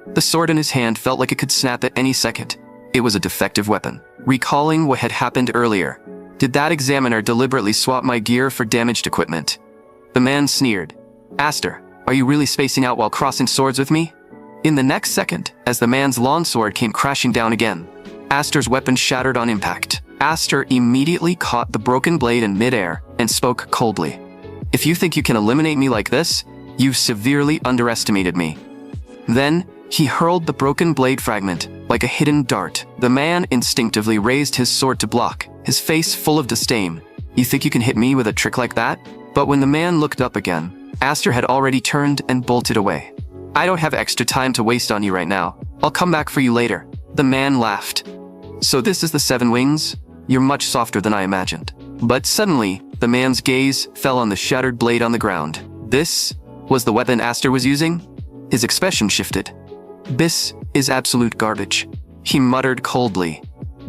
The sword in his hand felt like it could snap at any second. It was a defective weapon. Recalling what had happened earlier, did that examiner deliberately swap my gear for damaged equipment? The man sneered. Aster, are you really spacing out while crossing swords with me? In the next second, as the man's longsword came crashing down again, Aster's weapon shattered on impact. Aster immediately caught the broken blade in midair and spoke coldly. If you think you can eliminate me like this, you've severely underestimated me. Then, he hurled the broken blade fragment like a hidden dart. The man instinctively raised his sword to block, his face full of disdain. You think you can hit me with a trick like that? But when the man looked up again, Aster had already turned and bolted away. I don't have extra time to waste on you right now. I'll come back for you later. The man laughed. So this is the Seven Wings? You're much softer than I imagined. But suddenly, the man's gaze fell on the shattered blade on the ground. This was the weapon Aster was using? His expression shifted. This is absolute garbage. He muttered coldly.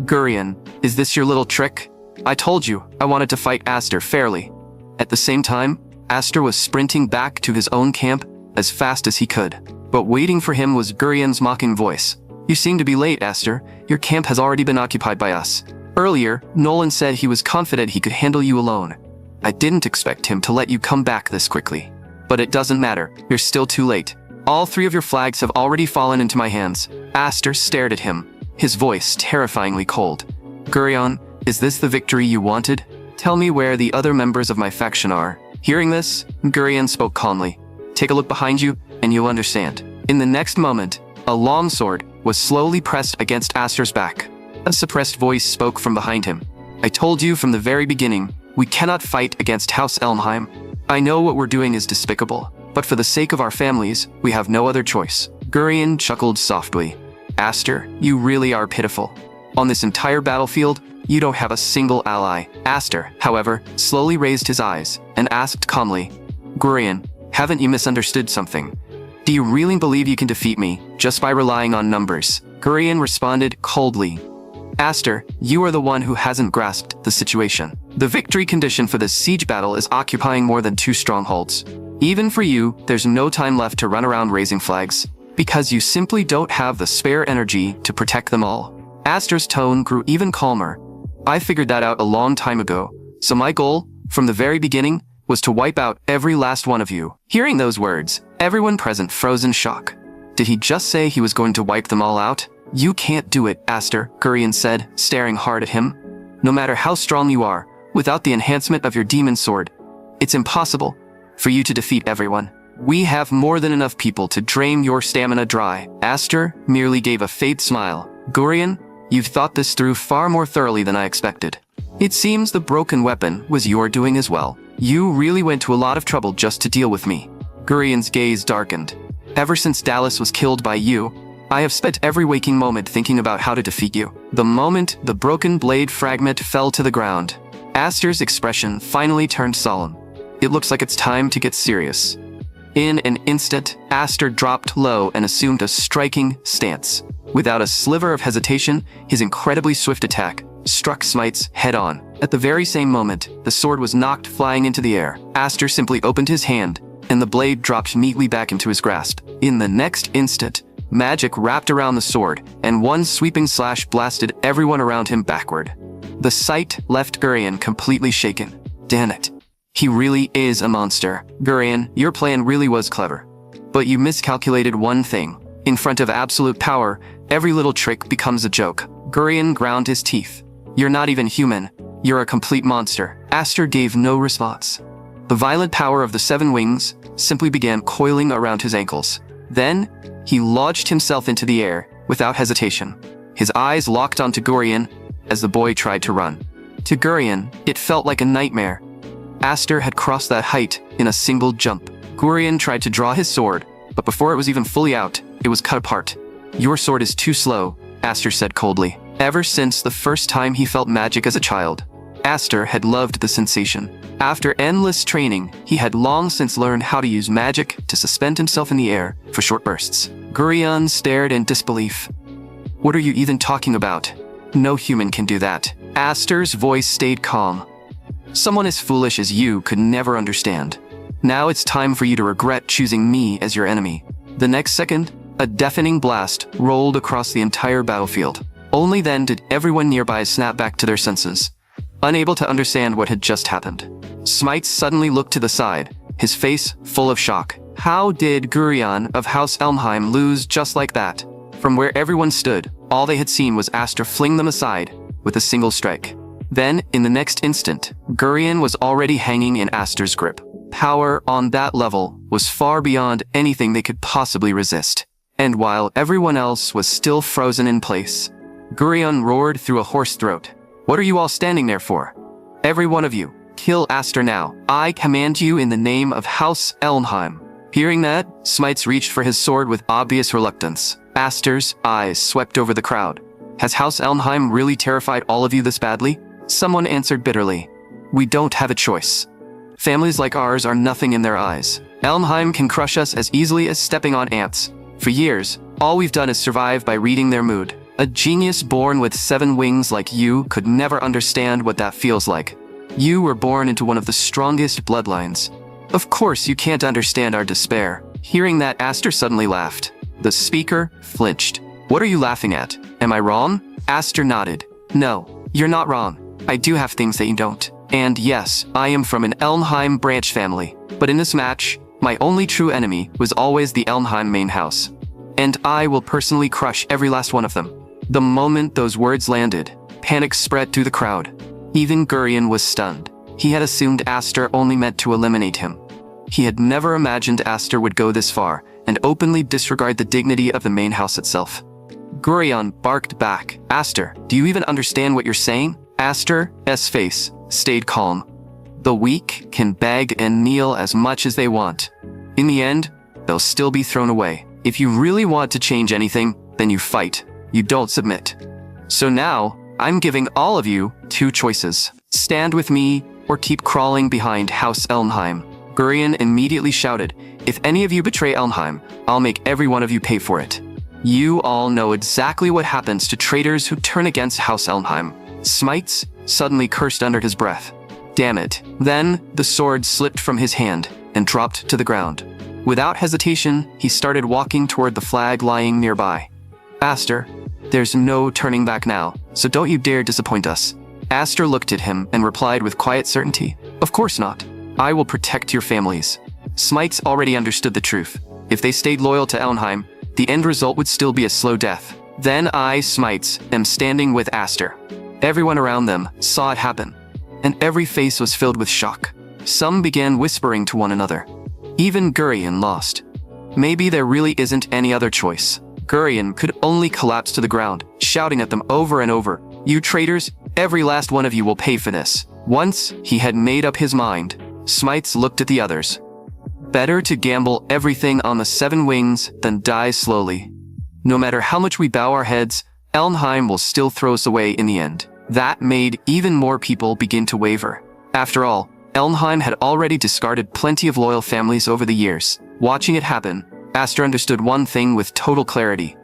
Gurion, is this your little trick? I told you I wanted to fight Aster fairly. At the same time, Aster was sprinting back to his own camp as fast as he could. But waiting for him was Gurion's mocking voice. You seem to be late, Aster. Your camp has already been occupied by us. Earlier, Nolan said he was confident he could handle you alone. I didn't expect him to let you come back this quickly. But it doesn't matter. You're still too late. All 3 of your flags have already fallen into my hands. Aster stared at him, his voice terrifyingly cold. Gurion, is this the victory you wanted? Tell me where the other members of my faction are. Hearing this, Gurion spoke calmly. Take a look behind you, and you'll understand. In the next moment, a longsword was slowly pressed against Aster's back. A suppressed voice spoke from behind him. I told you from the very beginning, we cannot fight against House Elnheim. I know what we're doing is despicable, but for the sake of our families, we have no other choice. Gurion chuckled softly. Aster, you really are pitiful. On this entire battlefield, you don't have a single ally. Aster, however, slowly raised his eyes and asked calmly, Gurion, haven't you misunderstood something? Do you really believe you can defeat me just by relying on numbers? Gurion responded coldly. Aster, you are the one who hasn't grasped the situation. The victory condition for this siege battle is occupying more than 2 strongholds. Even for you, there's no time left to run around raising flags, because you simply don't have the spare energy to protect them all. Aster's tone grew even calmer. I figured that out a long time ago, so my goal, from the very beginning, was to wipe out every last one of you. Hearing those words, everyone present froze in shock. Did he just say he was going to wipe them all out? You can't do it, Aster, Gurion said, staring hard at him. No matter how strong you are, without the enhancement of your demon sword, it's impossible for you to defeat everyone. We have more than enough people to drain your stamina dry. Aster merely gave a faint smile. Gurion, you've thought this through far more thoroughly than I expected. It seems the broken weapon was your doing as well. You really went to a lot of trouble just to deal with me. Gurion's gaze darkened. Ever since Dallas was killed by you, I have spent every waking moment thinking about how to defeat you. The moment the broken blade fragment fell to the ground, Aster's expression finally turned solemn. It looks like it's time to get serious. In an instant, Aster dropped low and assumed a striking stance. Without a sliver of hesitation, his incredibly swift attack struck Smites head-on. At the very same moment, the sword was knocked flying into the air. Aster simply opened his hand, and the blade dropped neatly back into his grasp. In the next instant, magic wrapped around the sword, and one sweeping slash blasted everyone around him backward. The sight left Gurion completely shaken. Damn it. He really is a monster. Gurion, your plan really was clever. But you miscalculated one thing. In front of absolute power, every little trick becomes a joke. Gurion ground his teeth. You're not even human. You're a complete monster. Aster gave no response. The violent power of the 7 wings simply began coiling around his ankles. Then, he launched himself into the air without hesitation. His eyes locked onto Gurion as the boy tried to run. To Gurion, it felt like a nightmare. Aster had crossed that height in a single jump. Gurion tried to draw his sword, but before it was even fully out, it was cut apart. Your sword is too slow, Aster said coldly. Ever since the first time he felt magic as a child, Aster had loved the sensation. After endless training, he had long since learned how to use magic to suspend himself in the air for short bursts. Gurion stared in disbelief. What are you even talking about? No human can do that. Aster's voice stayed calm. Someone as foolish as you could never understand. Now it's time for you to regret choosing me as your enemy. The next second, a deafening blast rolled across the entire battlefield. Only then did everyone nearby snap back to their senses, unable to understand what had just happened. Smites suddenly looked to the side, his face full of shock. How did Gurion of House Elmheim lose just like that? From where everyone stood, all they had seen was Aster fling them aside with a single strike. Then, in the next instant, Gurion was already hanging in Aster's grip. Power on that level was far beyond anything they could possibly resist. And while everyone else was still frozen in place, Gurion roared through a hoarse throat. What are you all standing there for? Every one of you, kill Aster now. I command you in the name of House Elmheim. Hearing that, Smites reached for his sword with obvious reluctance. Aster's eyes swept over the crowd. Has House Elmheim really terrified all of you this badly? Someone answered bitterly. We don't have a choice. Families like ours are nothing in their eyes. Elmheim can crush us as easily as stepping on ants. For years, all we've done is survive by reading their mood. A genius born with 7 wings like you could never understand what that feels like. You were born into one of the strongest bloodlines. Of course you can't understand our despair. Hearing that, Aster suddenly laughed. The speaker flinched. What are you laughing at? Am I wrong? Aster nodded. No, you're not wrong. I do have things that you don't. And yes, I am from an Elmheim branch family. But in this match, my only true enemy was always the Elmheim main house. And I will personally crush every last one of them. The moment those words landed, panic spread through the crowd. Even Gurion was stunned. He had assumed Aster only meant to eliminate him. He had never imagined Aster would go this far and openly disregard the dignity of the main house itself. Gurion barked back. Aster, do you even understand what you're saying? Aster's face stayed calm. The weak can beg and kneel as much as they want. In the end, they'll still be thrown away. If you really want to change anything, then you fight. You don't submit. So now, I'm giving all of you 2 choices. Stand with me or keep crawling behind House Elmheim. Gurion immediately shouted, if any of you betray Elmheim, I'll make every one of you pay for it. You all know exactly what happens to traitors who turn against House Elmheim. Smites suddenly cursed under his breath. Damn it. Then, the sword slipped from his hand and dropped to the ground. Without hesitation, he started walking toward the flag lying nearby. Aster, there's no turning back now, so don't you dare disappoint us. Aster looked at him and replied with quiet certainty. Of course not. I will protect your families. Smites already understood the truth. If they stayed loyal to Elmheim, the end result would still be a slow death. Then I, Smites, am standing with Aster. Everyone around them saw it happen, and every face was filled with shock. Some began whispering to one another. Even Gurion lost. Maybe there really isn't any other choice. Gurion could only collapse to the ground, shouting at them over and over, you traitors, every last one of you will pay for this. Once he had made up his mind, Smites looked at the others. Better to gamble everything on the 7 wings than die slowly. No matter how much we bow our heads, Elmheim will still throw us away in the end. That made even more people begin to waver. After all, Elmheim had already discarded plenty of loyal families over the years. Watching it happen, Aster understood one thing with total clarity.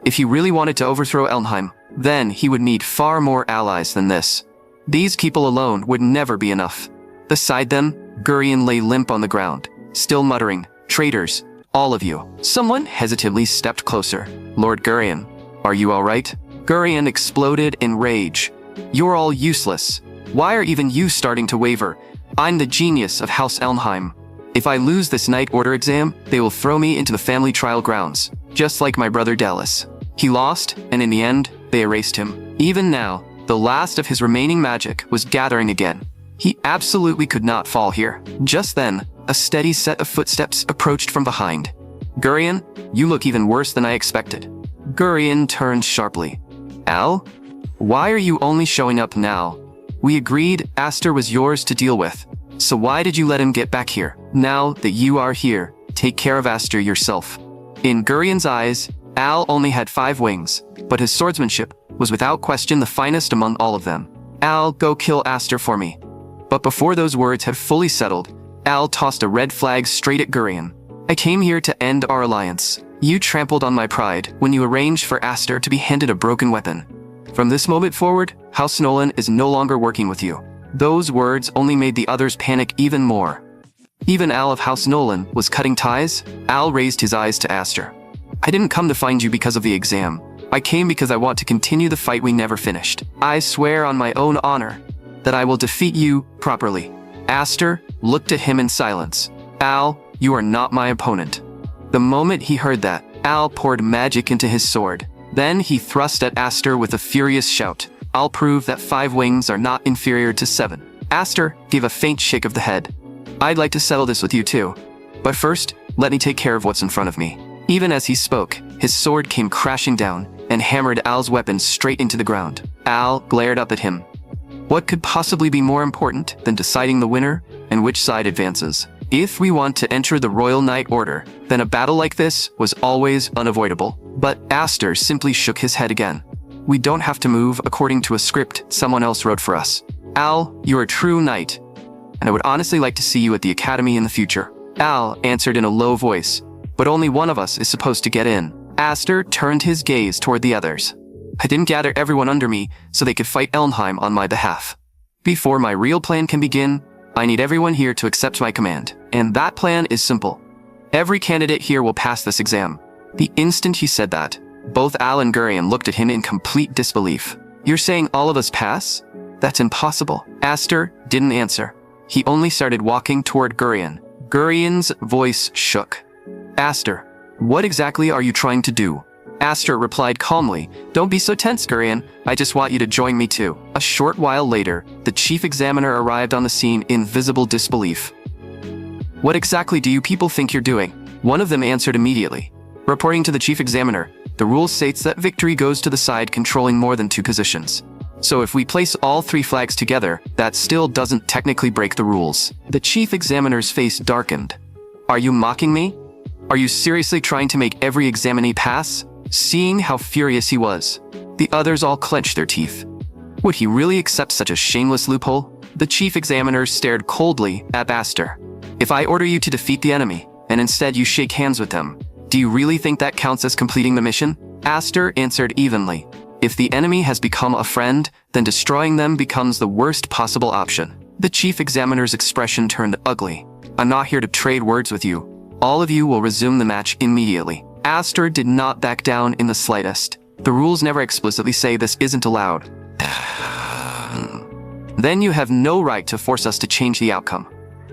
If he really wanted to overthrow Elnheim, then he would need far more allies than this. These people alone would never be enough. Beside them, Gurion lay limp on the ground, still muttering, "Traitors, all of you." Someone hesitantly stepped closer. "Lord Gurion, are you all right?" Gurion exploded in rage. "You're all useless. Why are even you starting to waver? I'm the genius of House Elnheim. If I lose this Knight Order exam, they will throw me into the family trial grounds, just like my brother Dallas. He lost, and in the end, they erased him. Even now, the last of his remaining magic was gathering again. He absolutely could not fall here." Just then, a steady set of footsteps approached from behind. "Gurion, you look even worse than I expected." Gurion turned sharply. "Al? Why are you only showing up now? We agreed Aster was yours to deal with. So why did you let him get back here? Now that you are here, take care of Aster yourself." In Gurion's eyes, Al only had 5 wings, but his swordsmanship was without question the finest among all of them. "Al, go kill Aster for me." But before those words had fully settled, Al tossed a red flag straight at Gurion. "I came here to end our alliance. You trampled on my pride when you arranged for Aster to be handed a broken weapon. From this moment forward, House Nolan is no longer working with you." Those words only made the others panic even more. Even Al of House Nolan was cutting ties. Al raised his eyes to Aster. "I didn't come to find you because of the exam. I came because I want to continue the fight we never finished. I swear on my own honor that I will defeat you properly." Aster looked at him in silence. "Al, you are not my opponent." The moment he heard that, Al poured magic into his sword. Then he thrust at Aster with a furious shout. "I'll prove that 5 wings are not inferior to 7. Aster gave a faint shake of the head. "I'd like to settle this with you too. But first, let me take care of what's in front of me." Even as he spoke, his sword came crashing down and hammered Al's weapon straight into the ground. Al glared up at him. What could possibly be more important than deciding the winner and which side advances? If we want to enter the Royal Knight Order, then a battle like this was always unavoidable. But Aster simply shook his head again. "We don't have to move according to a script someone else wrote for us. Al, you're a true knight, and I would honestly like to see you at the academy in the future." Al answered in a low voice, "But only one of us is supposed to get in." Aster turned his gaze toward the others. "I didn't gather everyone under me so they could fight Elnheim on my behalf. Before my real plan can begin, I need everyone here to accept my command. And that plan is simple. Every candidate here will pass this exam." The instant he said that, both Al and Gurion looked at him in complete disbelief. "You're saying all of us pass? That's impossible." Aster didn't answer. He only started walking toward Gurion. Gurion's voice shook. "Aster, what exactly are you trying to do?" Aster replied calmly, "Don't be so tense, Gurion. I just want you to join me too." A short while later, the chief examiner arrived on the scene in visible disbelief. "What exactly do you people think you're doing?" One of them answered immediately. Reporting to the chief examiner, the rule states that victory goes to the side controlling more than 2 positions. So if we place all 3 flags together, that still doesn't technically break the rules. The chief examiner's face darkened. "Are you mocking me? Are you seriously trying to make every examinee pass?" Seeing how furious he was, the others all clenched their teeth. Would he really accept such a shameless loophole? The chief examiner stared coldly at Aster. "If I order you to defeat the enemy, and instead you shake hands with them, do you really think that counts as completing the mission?" Aster answered evenly. "If the enemy has become a friend, then destroying them becomes the worst possible option." The chief examiner's expression turned ugly. "I'm not here to trade words with you. All of you will resume the match immediately." Aster did not back down in the slightest. "The rules never explicitly say this isn't allowed." "Then you have no right to force us to change the outcome.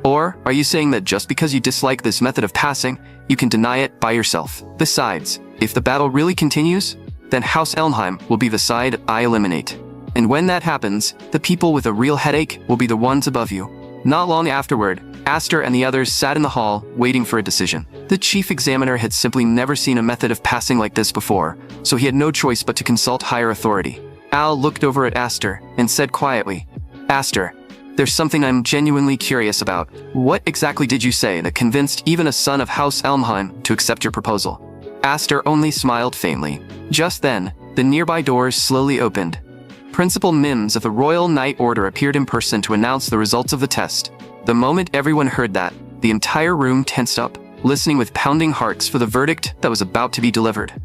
Or are you saying that just because you dislike this method of passing, you can deny it by yourself? Besides, if the battle really continues, then House Elnheim will be the side I eliminate. And when that happens, the people with a real headache will be the ones above you." Not long afterward, Aster and the others sat in the hall, waiting for a decision. The chief examiner had simply never seen a method of passing like this before, so he had no choice but to consult higher authority. Al looked over at Aster and said quietly, "Aster, there's something I'm genuinely curious about. What exactly did you say that convinced even a son of House Elnheim to accept your proposal?" Aster only smiled faintly. Just then, the nearby doors slowly opened. Principal Mims of the Royal Knight Order appeared in person to announce the results of the test. The moment everyone heard that, the entire room tensed up. listening with pounding hearts for the verdict that was about to be delivered.